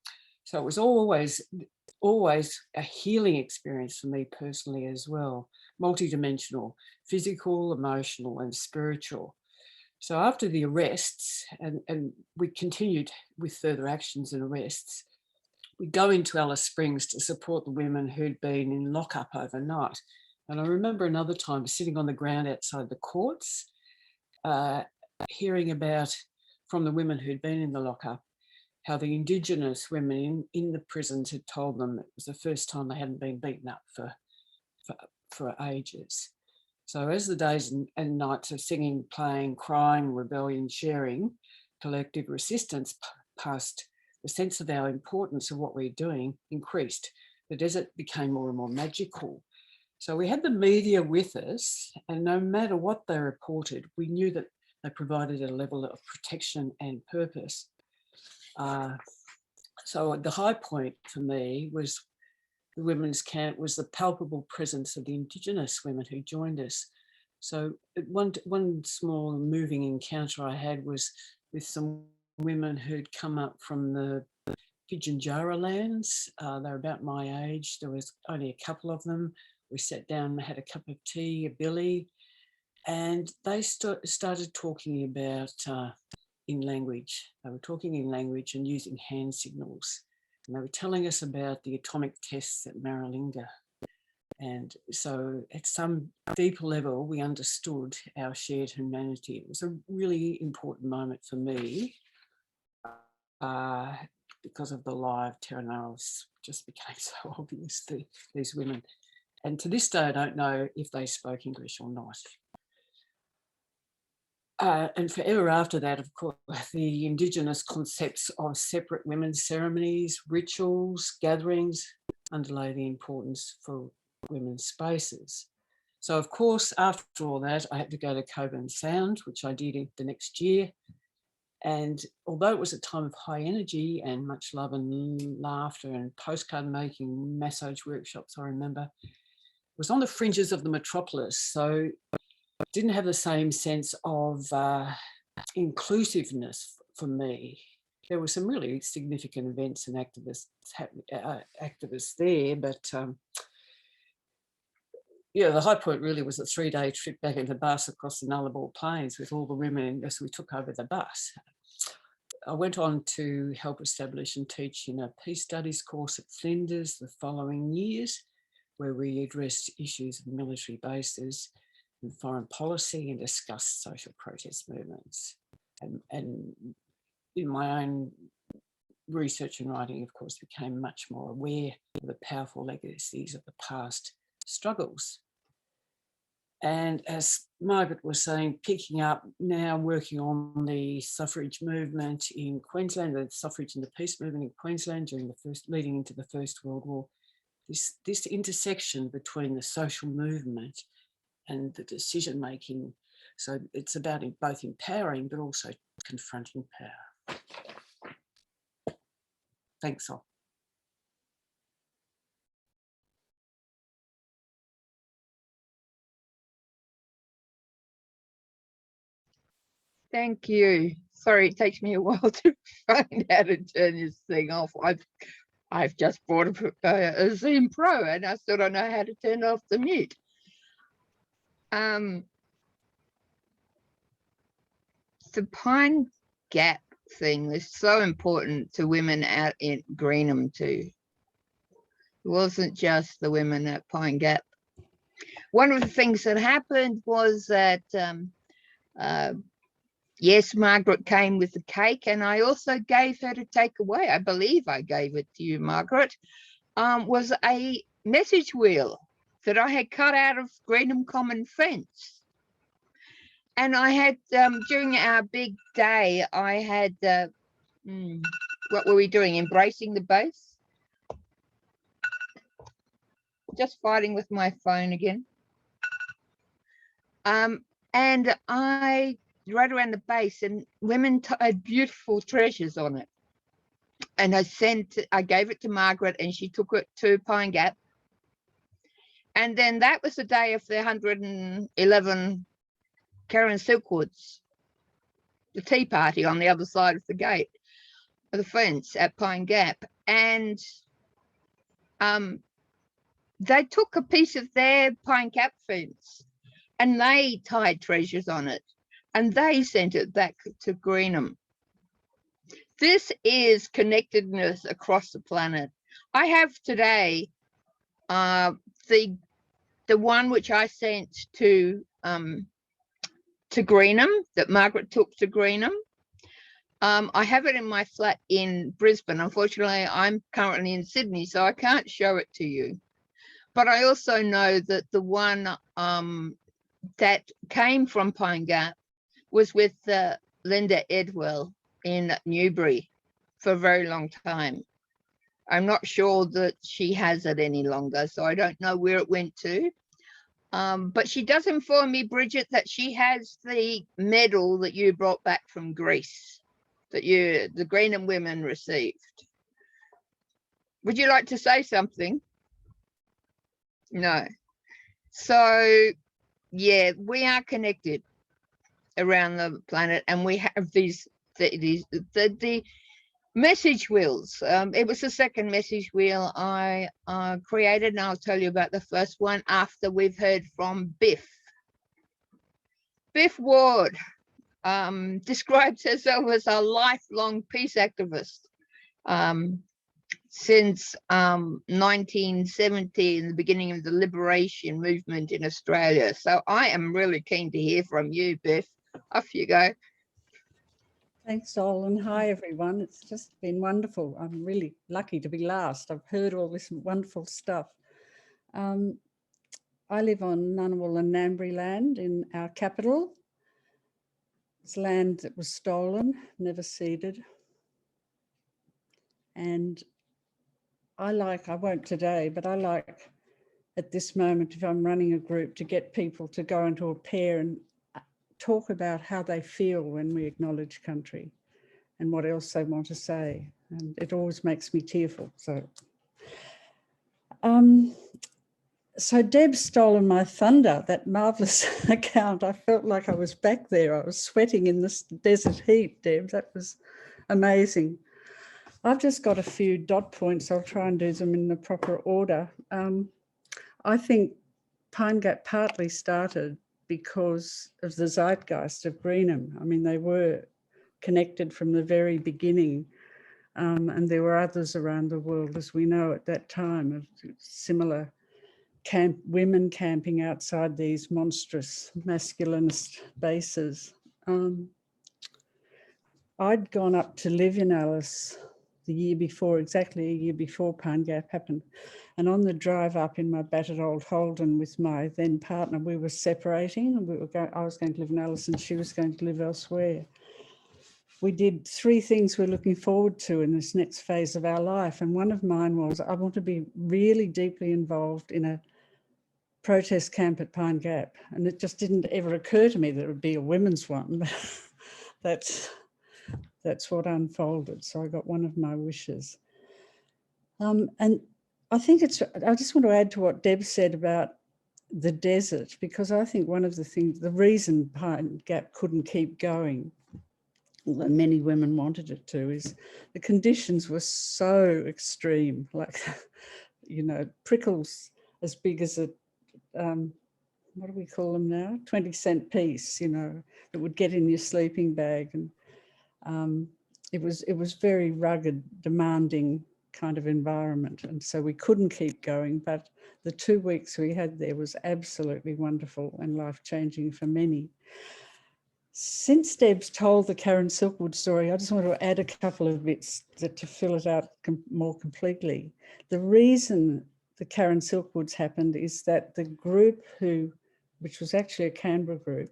it was always always a healing experience for me personally as well, multidimensional, physical, emotional and spiritual. So after the arrests, and we continued with further actions and arrests, we go into Alice Springs to support the women who'd been in lockup overnight. And I remember another time sitting on the ground outside the courts, hearing about from the women who'd been in the lockup, how the Indigenous women in the prisons had told them it was the first time they hadn't been beaten up for ages. So as the days and nights of singing, playing, crying, rebellion, sharing, collective resistance passed, the sense of our importance of what we're doing increased. The desert became more and more magical. So we had the media with us, and no matter what they reported, we knew that they provided a level of protection and purpose. So the high point for me was the women's camp, was the palpable presence of the Indigenous women who joined us. So one small moving encounter I had was with some women who'd come up from the Pitjantjatjara lands. They're about my age. There was only a couple of them. We sat down, had a cup of tea, a billy, and they started talking about in language. They were talking in language and using hand signals. And they were telling us about the atomic tests at Maralinga. And so at some deeper level, we understood our shared humanity. It was a really important moment for me because of the lie of Terranarals just became so obvious to these women. And to this day, I don't know if they spoke English or not. And forever after that, of course, the Indigenous concepts of separate women's ceremonies, rituals, gatherings underlay the importance for women's spaces. So, of course, after all that, I had to go to Coburn Sound, which I did the next year. And although it was a time of high energy and much love and laughter and postcard making, massage workshops, I remember, it was on the fringes of the metropolis. So didn't have the same sense of inclusiveness for me. There were some really significant events and activists there, but yeah, the high point really was a 3-day trip back in the bus across the Nullarbor Plains with all the women as we took over the bus. I went on to help establish and teach in a peace studies course at Flinders the following years, where we addressed issues of military bases and foreign policy and discussed social protest movements. And in my own research and writing, of course, became much more aware of the powerful legacies of the past struggles. And as Margaret was saying, picking up now, working on the suffrage movement in Queensland, the suffrage and the peace movement in Queensland during leading into the First World War, this intersection between the social movement and the decision making. So it's about both empowering but also confronting power. Thanks all. Thank you. Sorry, it takes me a while to find how to turn this thing off. I've just bought a Zoom Pro and I still don't know how to turn off the mute. The Pine Gap thing is so important to women out in Greenham too. It wasn't just the women at Pine Gap. One of the things that happened was that yes, Margaret came with the cake, and I also gave her to take away. I believe I gave it to you, Margaret. Was a message wheel that I had cut out of Greenham Common fence. And I had, during our big day, I had, what were we doing? Embracing the base? Just fighting with my phone again. And I right around the base, and women had beautiful treasures on it. And I gave it to Margaret, and she took it to Pine Gap. And then that was the day of the 111 Karen Silkwoods, the tea party on the other side of the gate of the fence at Pine Gap. And they took a piece of their pine cap fence and they tied treasures on it and they sent it back to Greenham. This is connectedness across the planet. I have today the one which I sent to Greenham, that Margaret took to Greenham. I have it in my flat in Brisbane. Unfortunately, I'm currently in Sydney, so I can't show it to you. But I also know that the one that came from Pine Gap was with Linda Edwell in Newbury for a very long time. I'm not sure that she has it any longer, so I don't know where it went to. But she does inform me, Bridget, that she has the medal that you brought back from Greece, that the Greenham women received. Would you like to say something? No. So, yeah, we are connected around the planet, and we have the message wheels. It was the second message wheel I created, and I'll tell you about the first one after we've heard from Biff. Biff Ward describes herself as a lifelong peace activist since 1970, in the beginning of the liberation movement in Australia. So I am really keen to hear from you, Biff. Off you go. Thanks, Sol, and hi, everyone. It's just been wonderful. I'm really lucky to be last. I've heard all this wonderful stuff. I live on Ngunnawal and Ngambri land in our capital. It's land that was stolen, never ceded. And I won't today, but I like at this moment, if I'm running a group, to get people to go into a pair and talk about how they feel when we acknowledge country and what else they want to say. And it always makes me tearful. So Deb's stolen my thunder, that marvellous account. I felt like I was back there. I was sweating in this desert heat, Deb. That was amazing. I've just got a few dot points. I'll try and do them in the proper order. I think Pine Gap partly started because of the zeitgeist of Greenham. I mean, they were connected from the very beginning, and there were others around the world, as we know at that time, of similar women camping outside these monstrous masculinist bases. I'd gone up to live in Alice the year before, exactly a year before Pine Gap happened. And on the drive up in my battered old Holden with my then partner, we were separating, and I was going to live in Alice and she was going to live elsewhere. We did 3 things we're looking forward to in this next phase of our life. And one of mine was, I want to be really deeply involved in a protest camp at Pine Gap. And it just didn't ever occur to me that it would be a women's one. That's what unfolded. So I got one of my wishes. And I think I just want to add to what Deb said about the desert, because I think one of the reason Pine Gap couldn't keep going, although many women wanted it to, is the conditions were so extreme, like, you know, prickles as big as a, what do we call them now? 20-cent piece, you know, that would get in your sleeping bag. And it was very rugged, demanding kind of environment. And so we couldn't keep going, but the 2 weeks we had there was absolutely wonderful and life-changing for many. Since Deb's told the Karen Silkwood story, I just want to add a couple of bits to fill it out more completely. The reason the Karen Silkwoods happened is that the group which was actually a Canberra group,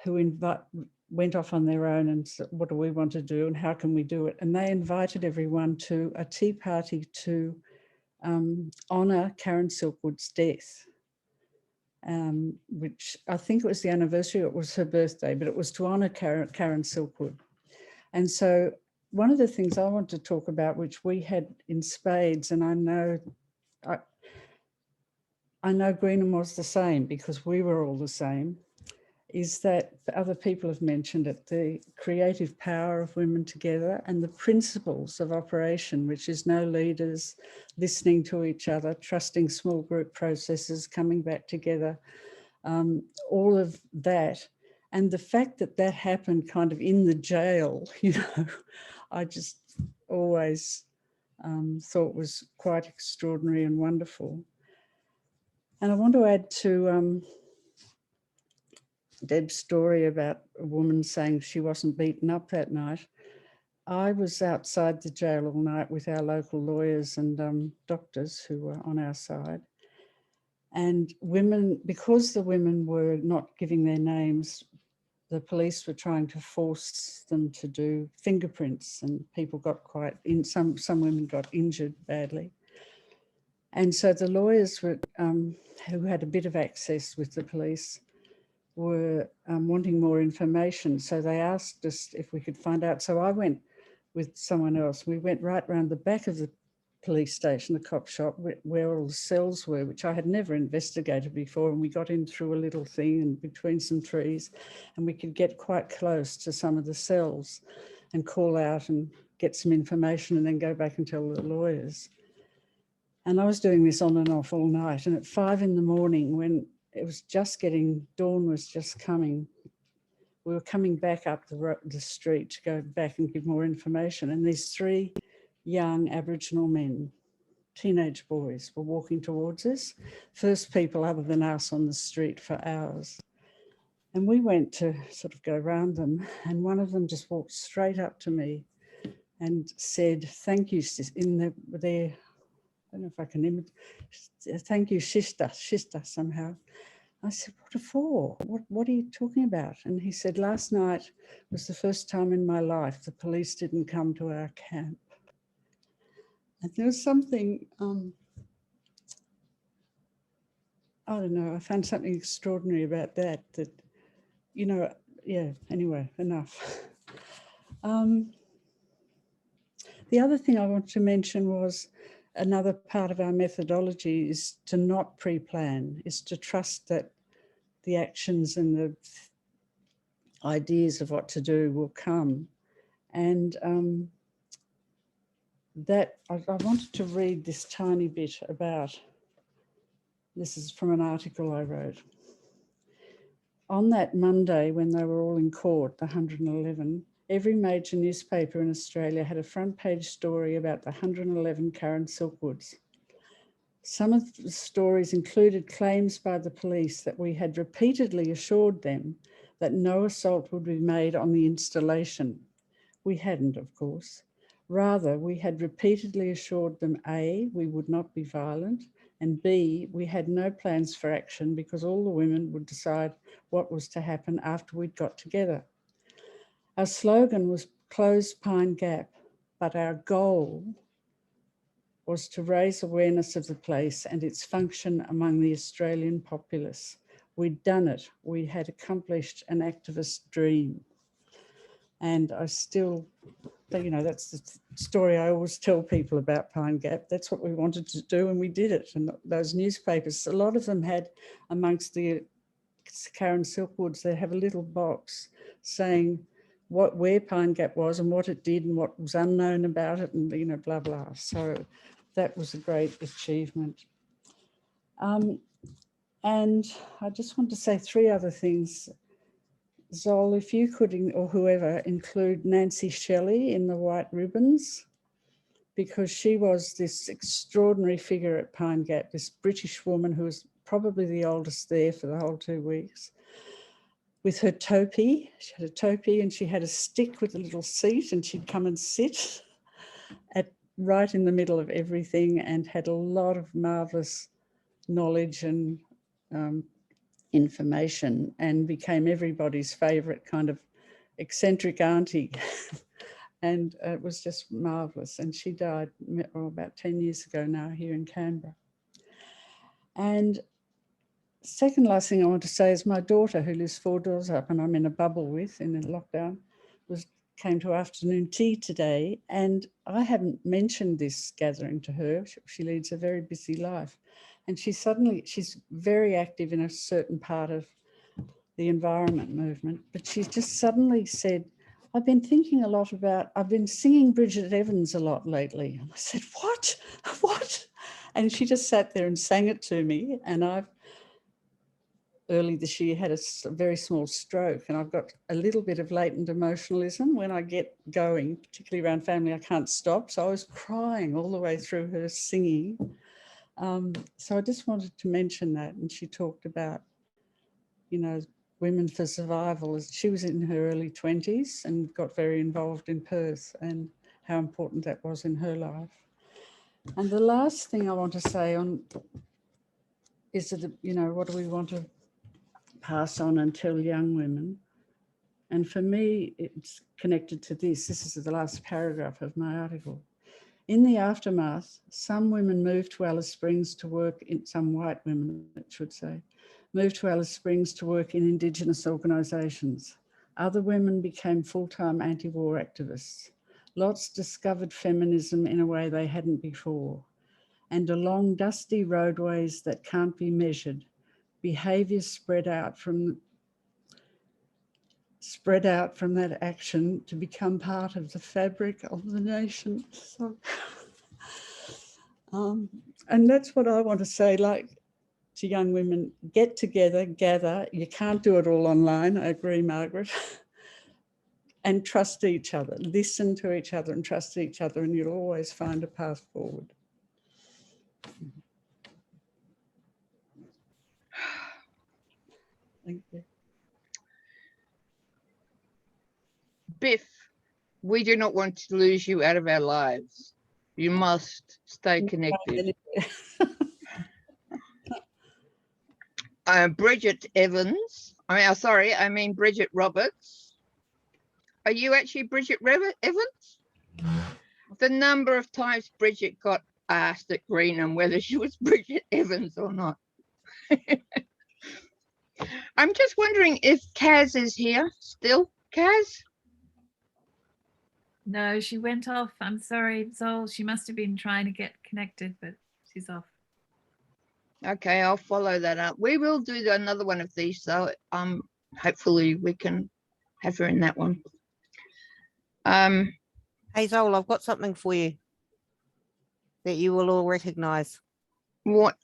who went off on their own and said, what do we want to do and how can we do it? And they invited everyone to a tea party to honour Karen Silkwood's death, which I think it was the anniversary, it was her birthday, but it was to honour Karen Silkwood. And so one of the things I want to talk about, which we had in spades, and I know Greenham was the same because we were all the same, is that other people have mentioned it, the creative power of women together and the principles of operation, which is no leaders, listening to each other, trusting small group processes, coming back together, all of that. And the fact that that happened kind of in the jail, you know, I just always thought was quite extraordinary and wonderful. And I want to add to Deb's story about a woman saying she wasn't beaten up that night. I was outside the jail all night with our local lawyers and doctors who were on our side. And women, because the women were not giving their names, the police were trying to force them to do fingerprints, and people got quite, some women got injured badly. And so the lawyers were, who had a bit of access with the police, were wanting more information. So they asked us if we could find out. So I went with someone else. We went right around the back of the police station, the cop shop, where all the cells were, which I had never investigated before. And we got in through a little thing and between some trees, and we could get quite close to some of the cells and call out and get some information and then go back and tell the lawyers. And I was doing this on and off all night. And at 5 in the morning, when it was just getting, dawn was just coming, we were coming back up the street to go back and give more information. And these 3 young Aboriginal men, teenage boys, were walking towards us. First people other than us on the street for hours. And we went to sort of go around them, and one of them just walked straight up to me and said, "Thank you," in their, I don't know if I can imitate, "Thank you, sister," somehow. I said, "What for? What are you talking about?" And he said, "Last night was the first time in my life the police didn't come to our camp." And there was something, I don't know, I found something extraordinary about that, you know, yeah, anyway, enough. The other thing I want to mention was another part of our methodology is to not pre-plan, is to trust that the actions and the ideas of what to do will come. And that I wanted to read this tiny bit about, this is from an article I wrote. On that Monday when they were all in court, the 111, every major newspaper in Australia had a front page story about the 111 Karen Silkwoods. Some of the stories included claims by the police that we had repeatedly assured them that no assault would be made on the installation. We hadn't, of course. Rather, we had repeatedly assured them, A, we would not be violent, and B, we had no plans for action because all the women would decide what was to happen after we'd got together. Our slogan was Close Pine Gap, but our goal was to raise awareness of the place and its function among the Australian populace. We'd done it. We had accomplished an activist dream. And I still, you know, that's the story I always tell people about Pine Gap. That's what we wanted to do, and we did it. And those newspapers, a lot of them had, amongst the Karen Silkwoods, they have a little box saying where Pine Gap was and what it did and what was unknown about it, and, you know, blah, blah. So that was a great achievement. And I just want to say 3 other things. Zol, if you could, or whoever, include Nancy Shelley in the white ribbons, because she was this extraordinary figure at Pine Gap, this British woman who was probably the oldest there for the whole 2 weeks, with her topee. She had a topee and she had a stick with a little seat, and she'd come and sit right in the middle of everything, and had a lot of marvellous knowledge and information, and became everybody's favourite kind of eccentric auntie. And it was just marvellous. And she died about 10 years ago now here in Canberra. And second last thing I want to say is my daughter, who lives 4 doors up and I'm in a bubble with in a lockdown, came to afternoon tea today, and I haven't mentioned this gathering to her. She leads a very busy life. And she's very active in a certain part of the environment movement, but she just suddenly said, I've been thinking a lot about, I've been singing Bridget Evans a lot lately. And I said, what? What? And she just sat there and sang it to me. And I've early this year had a very small stroke, and I've got a little bit of latent emotionalism when I get going, particularly around family. I can't stop. So I was crying all the way through her singing. So I just wanted to mention that. And she talked about, you know, Women for Survival. She was in her early 20s and got very involved in Perth, and how important that was in her life. And the last thing I want to say on is that, you know, what do we want to pass on and tell young women? And for me, it's connected to this. This is the last paragraph of my article. In the aftermath, some women moved to Alice Springs to work in, some white women, it should say, moved to Alice Springs to work in Indigenous organisations. Other women became full-time anti-war activists. Lots discovered feminism in a way they hadn't before. And along dusty roadways that can't be measured, behaviours spread out from that action to become part of the fabric of the nation. So, and that's what I want to say, like, to young women: get together, gather. You can't do it all online, I agree, Margaret. And trust each other, listen to each other and trust each other, and you'll always find a path forward. Thank you. Biff, we do not want to lose you out of our lives. You must stay connected. Bridget Evans, I mean Bridget Roberts. Are you actually Bridget Evans? The number of times Bridget got asked at Greenham whether she was Bridget Evans or not. I'm just wondering if Kaz is here still. Kaz? No, she went off. I'm sorry, Zol. She must have been trying to get connected, but she's off. Okay, I'll follow that up. We will do another one of these, so hopefully we can have her in that one. Hey Zol, I've got something for you that you will all recognise. What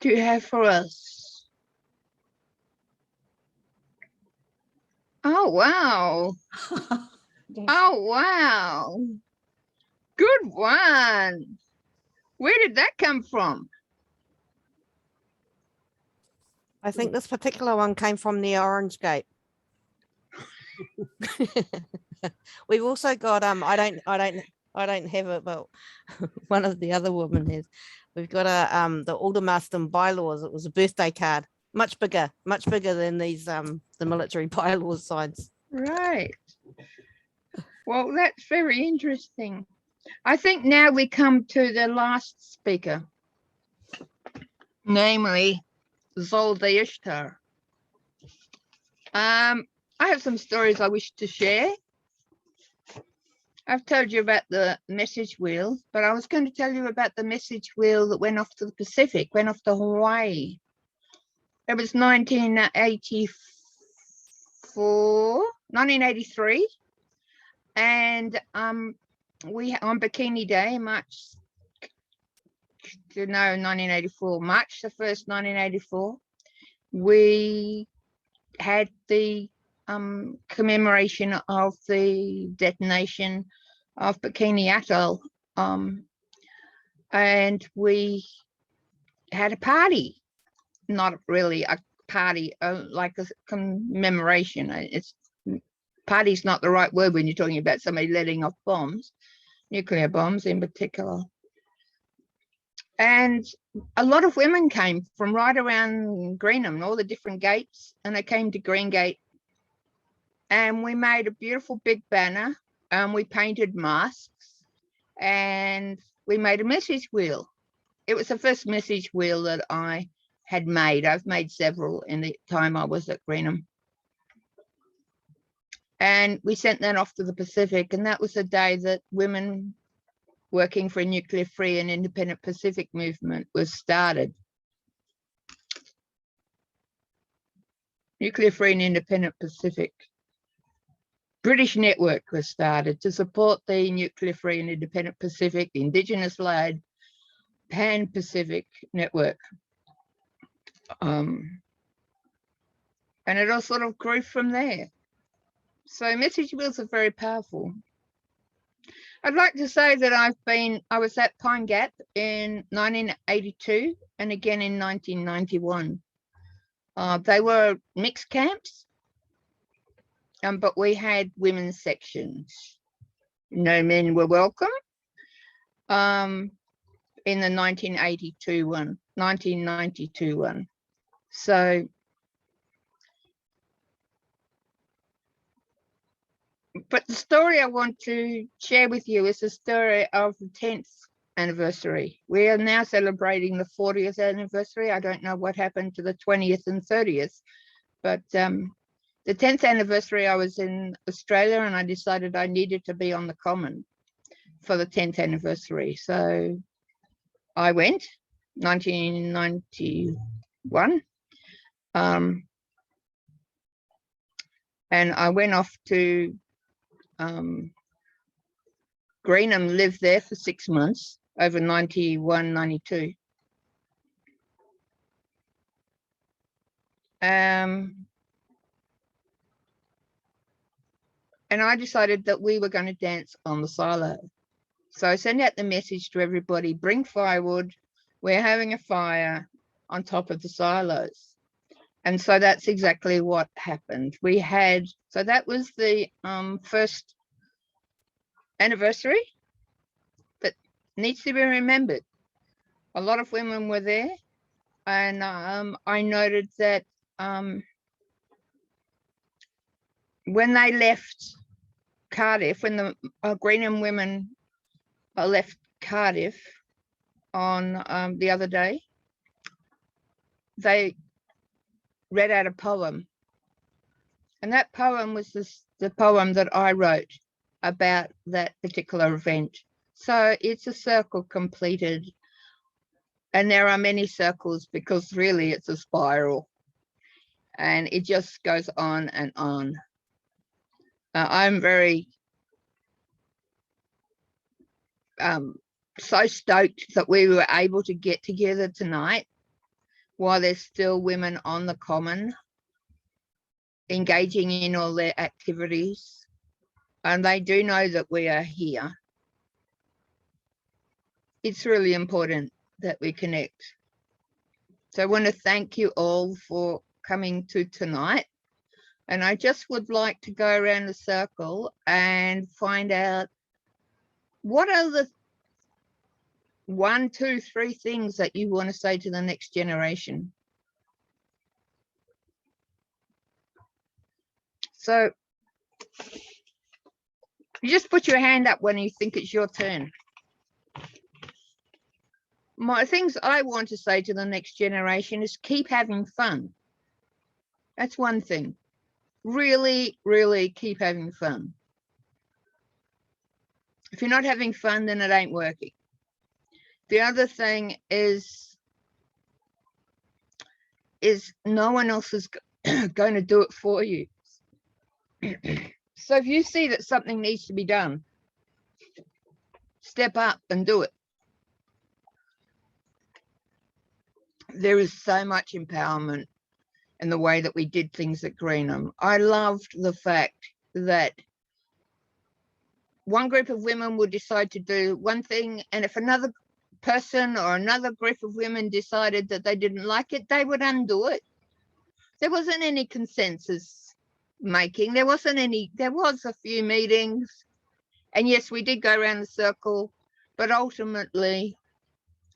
do you have for us? Oh wow. Oh wow. Good one. Where did that come from? I think this particular one came from the Orange Gate. We've also got I don't have it, but one of the other women has. We've got the Aldermaston bylaws. It was a birthday card, much bigger than these the military bylaws signs. Right. Well, that's very interesting. I think now we come to the last speaker, namely Zolda Ishtar. I have some stories I wish to share. I've told you about the message wheel, but I was going to tell you about the message wheel that went off to the Pacific, went off to Hawaii. It was 1983, and we on Bikini Day, March the 1st, 1984, we had the commemoration of the detonation of Bikini Atoll, and we had a party. Not really a party, like a commemoration. Party's not the right word when you're talking about somebody letting off bombs, nuclear bombs in particular. And a lot of women came from right around Greenham, all the different gates, and they came to Green Gate. And we made a beautiful big banner, and we painted masks, and we made a message wheel. It was the first message wheel that I had made. I've made several in the time I was at Greenham. And we sent that off to the Pacific, and that was the day that women working for a nuclear free and independent Pacific movement was started. Nuclear Free and Independent Pacific. British network was started to support the Nuclear Free and Independent Pacific, the Indigenous-led Pan-Pacific network. And it all sort of grew from there. So message wheels are very powerful. I'd like to say that I was at Pine Gap in 1982 and again in 1991. They were mixed camps, but we had women's sections. No men were welcome. In the 1992 one, 1992 one. So, but the story I want to share with you is the story of the 10th anniversary. We are now celebrating the 40th anniversary. I don't know what happened to the 20th and 30th, but the 10th anniversary, I was in Australia and I decided I needed to be on the Common for the 10th anniversary. So I went, 1991. And I went off to Greenham, lived there for 6 months over 91, 92. And I decided that we were going to dance on the silo. So I sent out the message to everybody, bring firewood. We're having a fire on top of the silos. And so that's exactly what happened. We had, so that was the first anniversary that needs to be remembered. A lot of women were there. And I noted that when they left Cardiff, when the Greenham women left Cardiff on the other day, they read out a poem. And that poem was the poem that I wrote about that particular event. So it's a circle completed. And there are many circles because really it's a spiral. And it just goes on and on. I'm very so stoked that we were able to get together tonight while there's still women on the Common engaging in all their activities. And they do know that we are here. It's really important that we connect. So I want to thank you all for coming to tonight. And I just would like to go around the circle and find out what are the 1, 2, 3 things that you want to say to the next generation. So you just put your hand up when you think it's your turn. My things I want to say to the next generation is keep having fun. That's one thing. Really, really keep having fun. If you're not having fun, then it ain't working. The other thing is no one else is going to do it for you. So if you see that something needs to be done, step up and do it. There is so much empowerment in the way that we did things at Greenham. I loved the fact that one group of women would decide to do one thing, and if another person or another group of women decided that they didn't like it, they would undo it. There wasn't any consensus making. There was a few meetings, and yes, we did go around the circle, but ultimately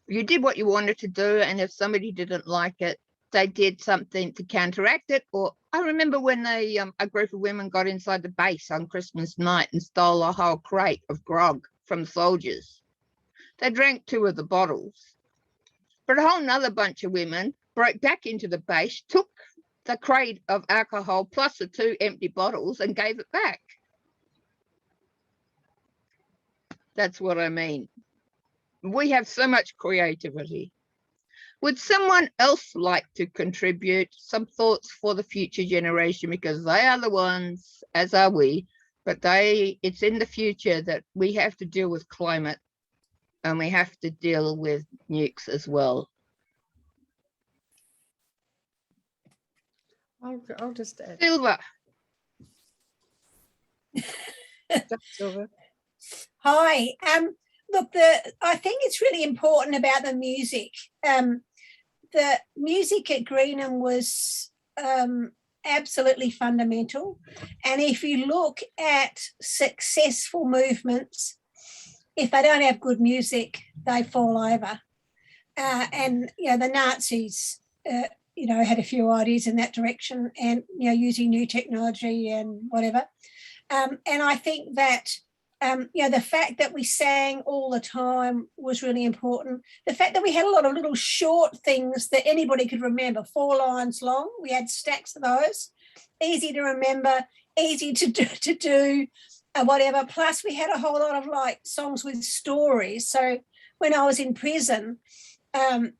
you did what you wanted to do, and if somebody didn't like it, they did something to counteract it. Or I remember when a group of women got inside the base on Christmas night and stole a whole crate of grog from soldiers. They drank 2 of the bottles, but a whole nother bunch of women broke back into the base, took the crate of alcohol plus the 2 empty bottles and gave it back. That's what I mean. We have so much creativity. Would someone else like to contribute some thoughts for the future generation? Because they are the ones, as are we, but it's in the future that we have to deal with climate, and we have to deal with nukes as well. I'll just add. Silva. Silva. Hi. Look, I think it's really important about the music. The music at Greenham was absolutely fundamental. And if you look at successful movements, if they don't have good music, they fall over. And, you know, the Nazis, you know, had a few ideas in that direction and, you know, using new technology and whatever. And I think that, you know, the fact that we sang all the time was really important. The fact that we had a lot of little short things that anybody could remember, 4 lines long. We had stacks of those, easy to remember, easy to do, whatever. Plus, we had a whole lot of like songs with stories. So when I was in prison,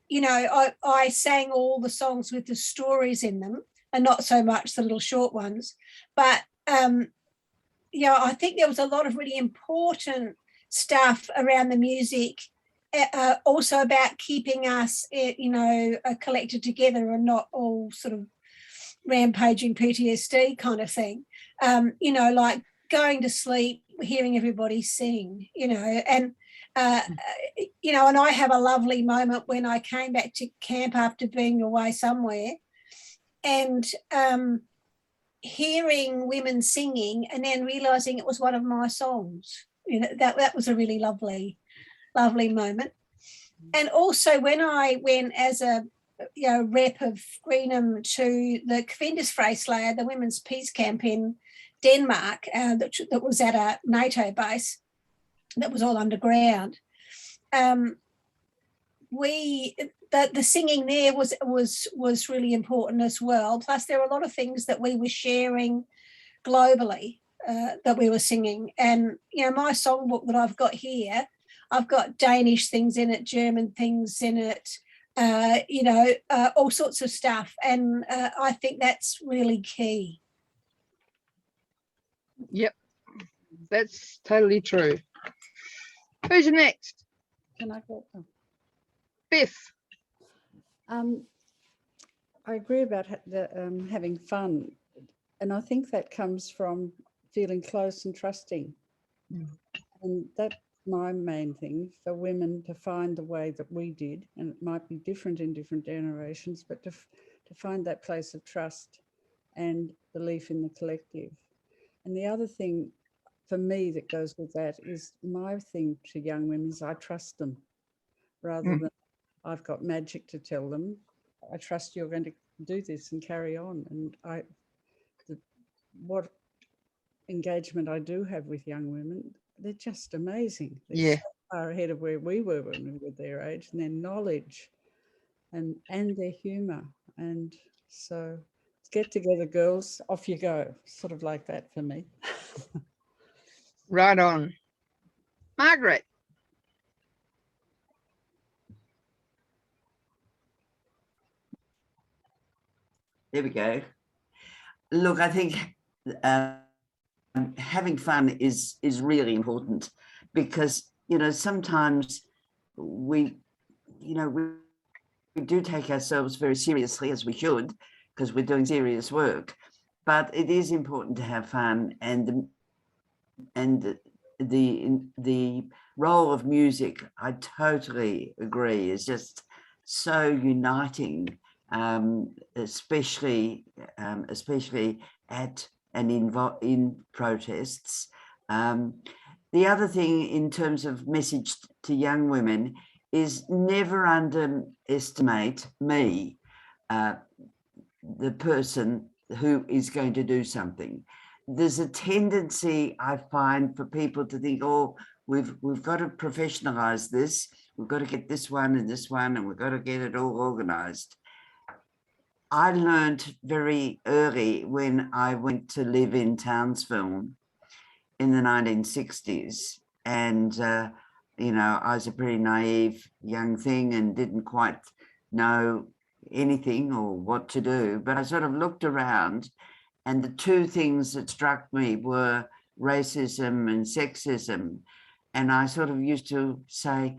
you know, I sang all the songs with the stories in them, and not so much the little short ones. But yeah, I think there was a lot of really important stuff around the music, also about keeping us, you know, collected together and not all sort of rampaging PTSD kind of thing. You know, like going to sleep, hearing everybody sing, you know, and, you know, and I have a lovely moment when I came back to camp after being away somewhere and hearing women singing and then realising it was one of my songs. You know, that was a really lovely moment. And also when I went as a, you know, rep of Greenham to the Kvindesfrejslaget, the women's peace camp in Denmark, that was at a NATO base that was all underground. The singing there was really important as well. Plus, there were a lot of things that we were sharing globally that we were singing. And, you know, my songbook that I've got here, I've got Danish things in it, German things in it, you know, all sorts of stuff. And I think that's really key. Yep, that's totally true. Who's next? Can I go? Oh. Biff. I agree about having fun, and I think that comes from feeling close and trusting. And that's my main thing for women, to find the way that we did, and it might be different in different generations, but to find that place of trust and belief in the collective. And the other thing for me that goes with that is my thing to young women is I trust them, rather than I've got magic to tell them. I trust you're going to do this and carry on. And what engagement I do have with young women, they're just amazing. They're so far ahead of where we were when we were their age, and their knowledge and their humour. And so get together, girls, off you go. Sort of like that for me. Right on. Margaret. There we go. Look, I think having fun is really important, because, you know, sometimes we do take ourselves very seriously, as we should, because we're doing serious work. But it is important to have fun, and the role of music, I totally agree, is just so uniting. Especially at and in protests. The other thing in terms of message to young women is never underestimate me, the person who is going to do something. There's a tendency, I find, for people to think, oh, we've got to professionalize this, we've got to get this one, and we've got to get it all organized. I learned very early when I went to live in Townsville in the 1960s, and you know, I was a pretty naive young thing and didn't quite know anything or what to do, but I sort of looked around, and the two things that struck me were racism and sexism. And I sort of used to say,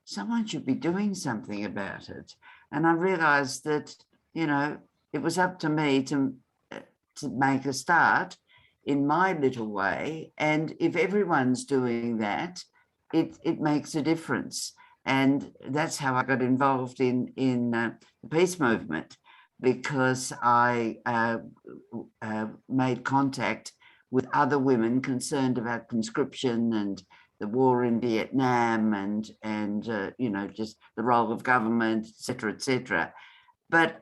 someone should be doing something about it. And I realized that, you know, it was up to me to make a start in my little way. And if everyone's doing that, it makes a difference. And that's how I got involved in the peace movement, because I made contact with other women concerned about conscription and the war in Vietnam and you know, just the role of government, et cetera, et cetera. But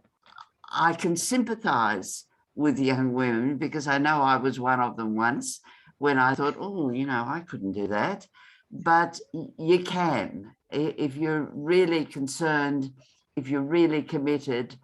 I can sympathize with young women, because I know I was one of them once when I thought, oh, you know, I couldn't do that. But you can, if you're really concerned, if you're really committed,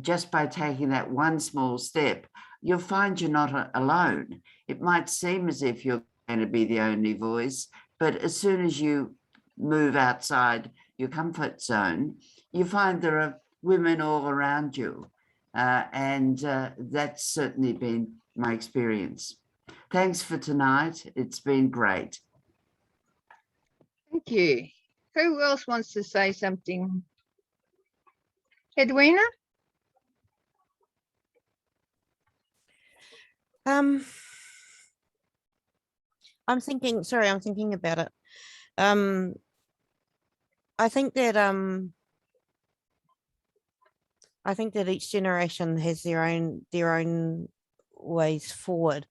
just by taking that one small step, you'll find you're not alone. It might seem as if you're going to be the only voice, but as soon as you move outside your comfort zone, you find there are women all around you. And that's certainly been my experience. Thanks for tonight. It's been great. Thank you. Who else wants to say something? Edwina? I'm thinking about it. I think that each generation has their own ways forward.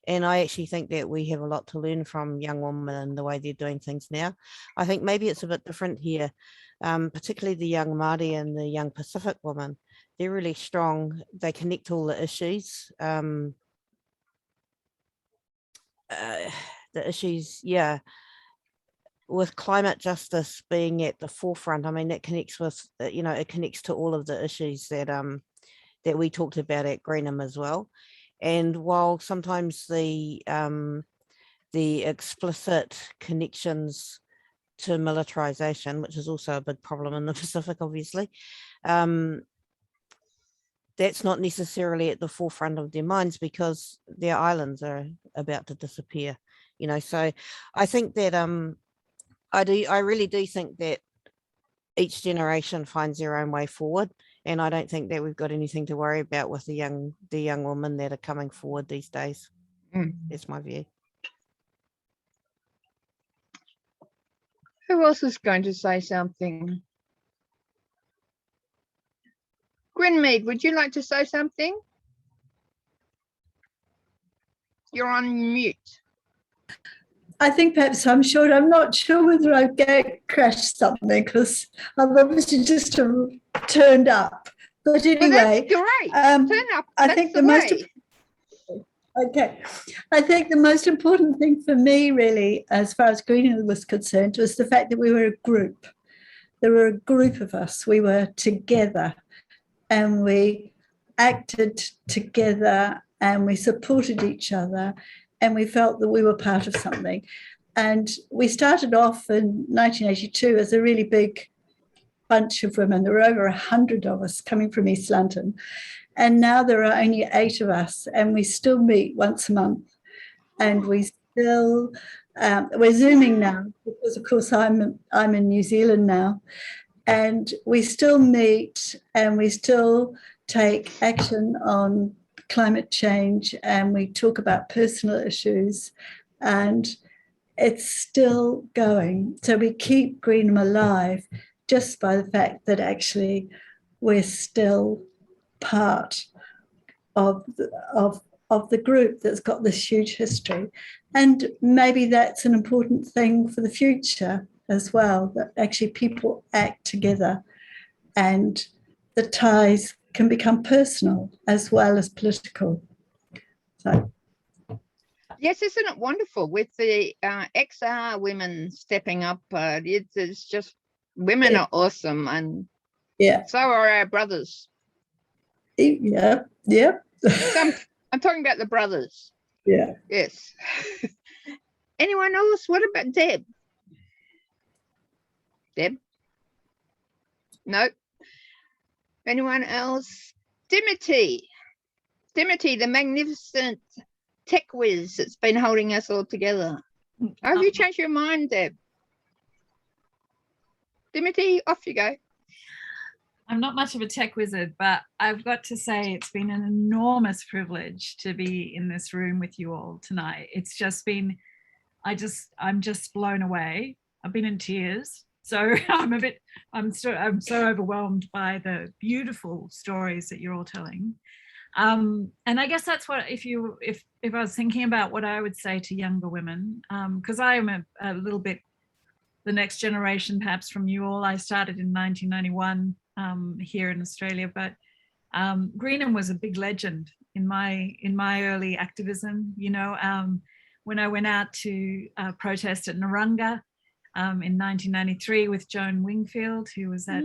And I actually think that we have a lot to learn from young women and the way they're doing things now. I think maybe it's a bit different here, particularly the young Māori and the young Pacific women. They're really strong. They connect all the issues. Yeah, with climate justice being at the forefront. I mean, that connects with, you know, it connects to all of the issues that that we talked about at Greenham as well. And while sometimes the explicit connections to militarization, which is also a big problem in the Pacific, obviously, that's not necessarily at the forefront of their minds because their islands are about to disappear, you know. So I think that I really do think that each generation finds their own way forward, and I don't think that we've got anything to worry about with the young women that are coming forward these days. That's my view. Who else is going to say something? Grinmead, would you like to say something? You're on mute. I think perhaps I'm short. I'm not sure whether I crashed something because I've obviously just turned up. But anyway, well, that's great. Turn up. I think the most. Okay, I think the most important thing for me, really, as far as Greenham was concerned, was the fact that we were a group. There were a group of us. We were together, and we acted together, and we supported each other. And we felt that we were part of something. And we started off in 1982 as a really big bunch of women. There were over 100 of us coming from East London. And now there are only 8 of us, and we still meet once a month. And we still, we're Zooming now, because of course I'm in New Zealand now. And we still meet, and we still take action on climate change, and we talk about personal issues, and it's still going. So we keep Greenham alive just by the fact that actually we're still part of the group that's got this huge history. And maybe that's an important thing for the future as well, that actually people act together and the ties can become personal as well as political. So. Yes, isn't it wonderful with the XR women stepping up? It's just, women are awesome, and so are our brothers. Yeah. I'm talking about the brothers. Yeah. Yes. Anyone else? What about Deb? Deb? Nope. Anyone else? Dimity, the magnificent tech whiz that's been holding us all together. Have you changed your mind, Deb? Dimity, off you go. I'm not much of a tech wizard, but I've got to say it's been an enormous privilege to be in this room with you all tonight. It's just been, I'm just blown away. I've been in tears. So I'm so overwhelmed by the beautiful stories that you're all telling. And I guess that's what, if I was thinking about what I would say to younger women, because I am a little bit the next generation perhaps from you all. I started in 1991 here in Australia, but Greenham was a big legend in my early activism. You know, when I went out to protest at Narunga in 1993 with Joan Wingfield, who was at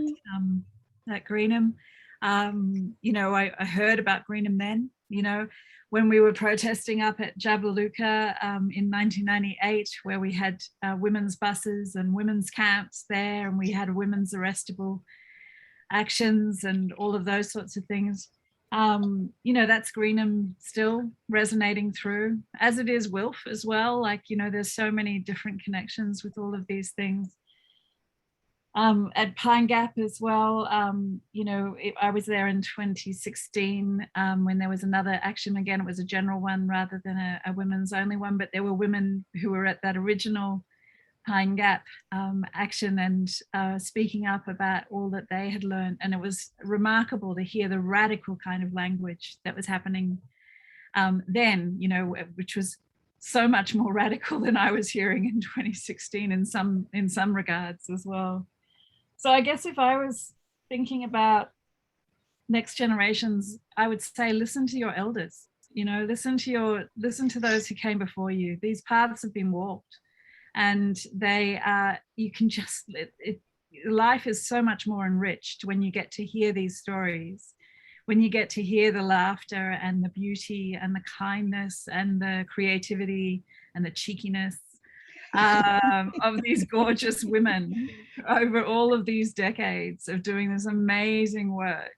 Greenham. You know, I heard about Greenham then. You know, when we were protesting up at Jabiluka in 1998, where we had women's buses and women's camps there, and we had women's arrestable actions and all of those sorts of things. You know, that's Greenham still resonating through, as it is Wilf as well. Like, you know, there's so many different connections with all of these things. At Pine Gap as well, you know, I was there in 2016 when there was another action. Again, it was a general one rather than a women's only one, but there were women who were at that original Pine Gap action and speaking up about all that they had learned. And it was remarkable to hear the radical kind of language that was happening then, you know, which was so much more radical than I was hearing in 2016 in some regards as well. So I guess if I was thinking about next generations, I would say listen to your elders, you know, listen to those who came before you. These paths have been walked, and they are, you can just, life is so much more enriched when you get to hear these stories, when you get to hear the laughter and the beauty and the kindness and the creativity and the cheekiness of these gorgeous women over all of these decades of doing this amazing work.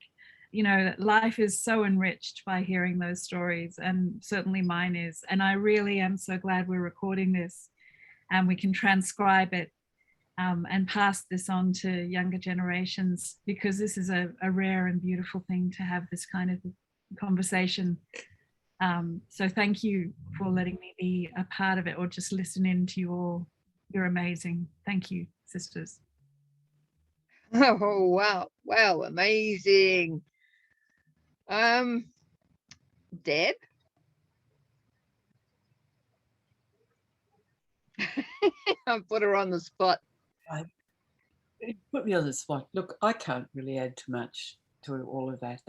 You know, life is so enriched by hearing those stories, and certainly mine is. And I really am so glad we're recording this and we can transcribe it and pass this on to younger generations, because this is a rare and beautiful thing to have this kind of conversation. So thank you for letting me be a part of it, or just listen in to you all. You're amazing. Thank you, sisters. Oh, wow. Wow, amazing. Deb? I put her on the spot. Put me on the spot. Look, I can't really add too much to all of that.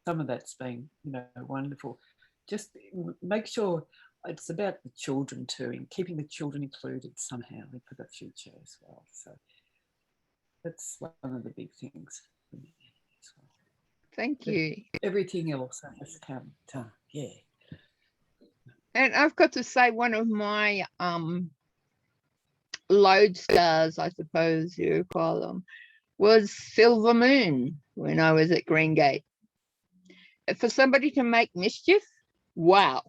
Some of that's been, you know, wonderful. Just make sure it's about the children too, and keeping the children included somehow for the future as well. So that's one of the big things for me as well. Thank you. Everything else has come to, yeah. And I've got to say, one of my lodestars, I suppose you call them, was Silver Moon when I was at Greengate. For somebody to make mischief, wow,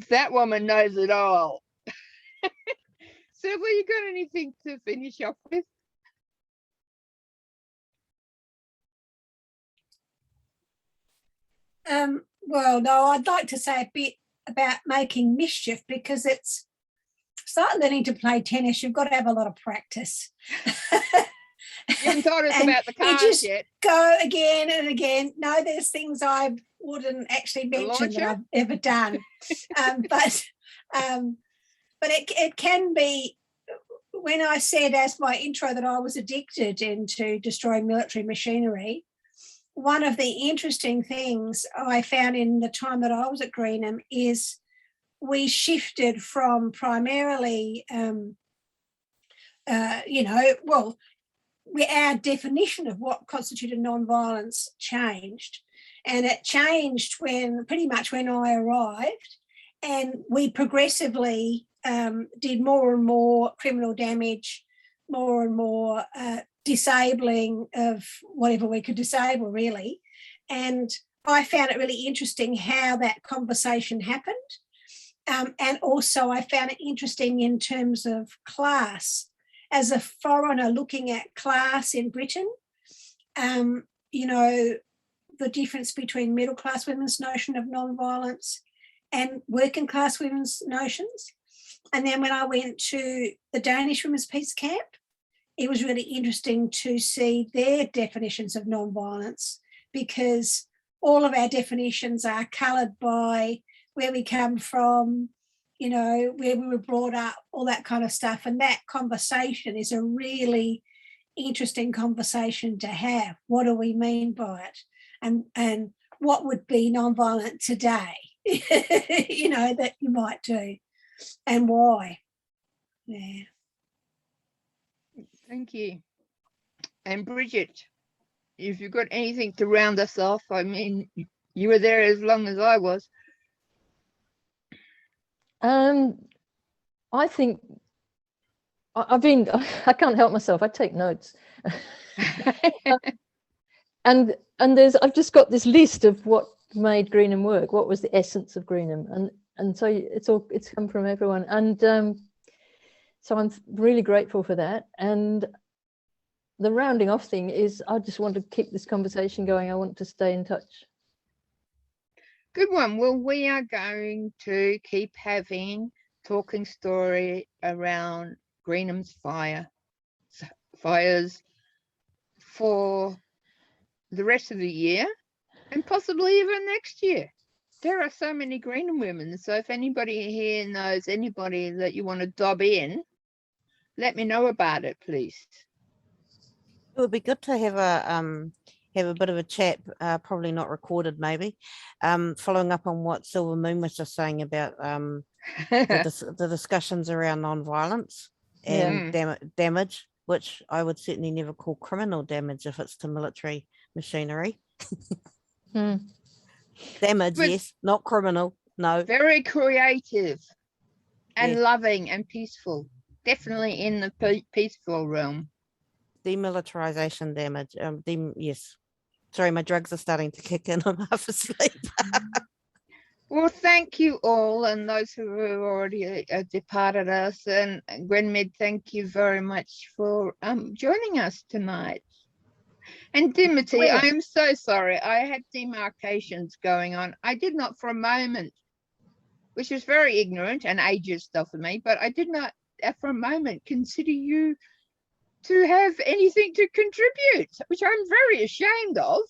that woman knows it all. Silver, you got anything to finish off with? Well, no, I'd like to say a bit about making mischief, because it's like learning to play tennis. You've got to have a lot of practice. You haven't told us about the cards yet. Go again and again. No, there's things I wouldn't actually mention that I've ever done. But it can be, when I said as my intro that I was addicted into destroying military machinery, one of the interesting things I found in the time that I was at Greenham is we shifted from primarily, you know, well, our definition of what constituted non-violence changed. And it changed pretty much when I arrived, and we progressively did more and more criminal damage, more and more disabling of whatever we could disable, really. And I found it really interesting how that conversation happened. And also I found it interesting in terms of class. As a foreigner looking at class in Britain, you know, the difference between middle class women's notion of non-violence and working class women's notions. And then when I went to the Danish Women's Peace Camp, it was really interesting to see their definitions of non-violence, because all of our definitions are coloured by where we come from, you know, where we were brought up, all that kind of stuff. And that conversation is a really interesting conversation to have. What do we mean by it? And what would be non-violent today, you know, that you might do, and why? Yeah. Thank you. And Bridget, if you've got anything to round us off, I mean, you were there as long as I was. I think I can't help myself. I take notes. and I've just got this list of what made Greenham work. What was the essence of Greenham? And so it's come from everyone. And so I'm really grateful for that. And the rounding off thing is, I just want to keep this conversation going. I want to stay in touch. Good one. Well, we are going to keep having talking story around Greenham's fires for the rest of the year and possibly even next year. There are so many Greenham women. So if anybody here knows anybody that you want to dob in, let me know about it, please. It would be good to have a bit of a chat, probably not recorded, maybe, following up on what Silver Moon was just saying about the discussions around non-violence and damage, which I would certainly never call criminal damage if it's to military machinery. Damage, But yes, not criminal, no. Very creative and loving and peaceful. Definitely in the peaceful realm. Demilitarization damage, yes. Sorry, my drugs are starting to kick in. I'm half asleep. Well, thank you all, and those who have already departed us. And Gwenmid, thank you very much for joining us tonight. And Dimity, I am so sorry. I had demarcations going on. I did not for a moment, which was very ignorant and ageist of me, but I did not for a moment consider you to have anything to contribute, which I'm very ashamed of.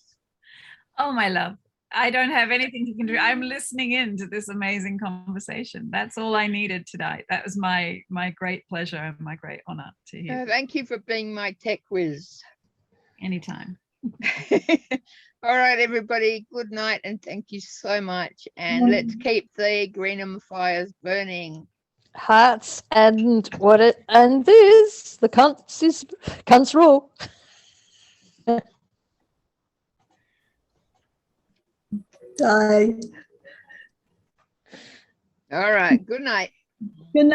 Oh, my love. I don't have anything to contribute. I'm listening in to this amazing conversation. That's all I needed tonight. That was my great pleasure and my great honor to hear. Thank you for being my tech whiz. Anytime. All right, everybody. Good night, and thank you so much. And let's keep the Greenham fires burning. Hearts and this the cunts rule. Die. All right. Good night. Good night.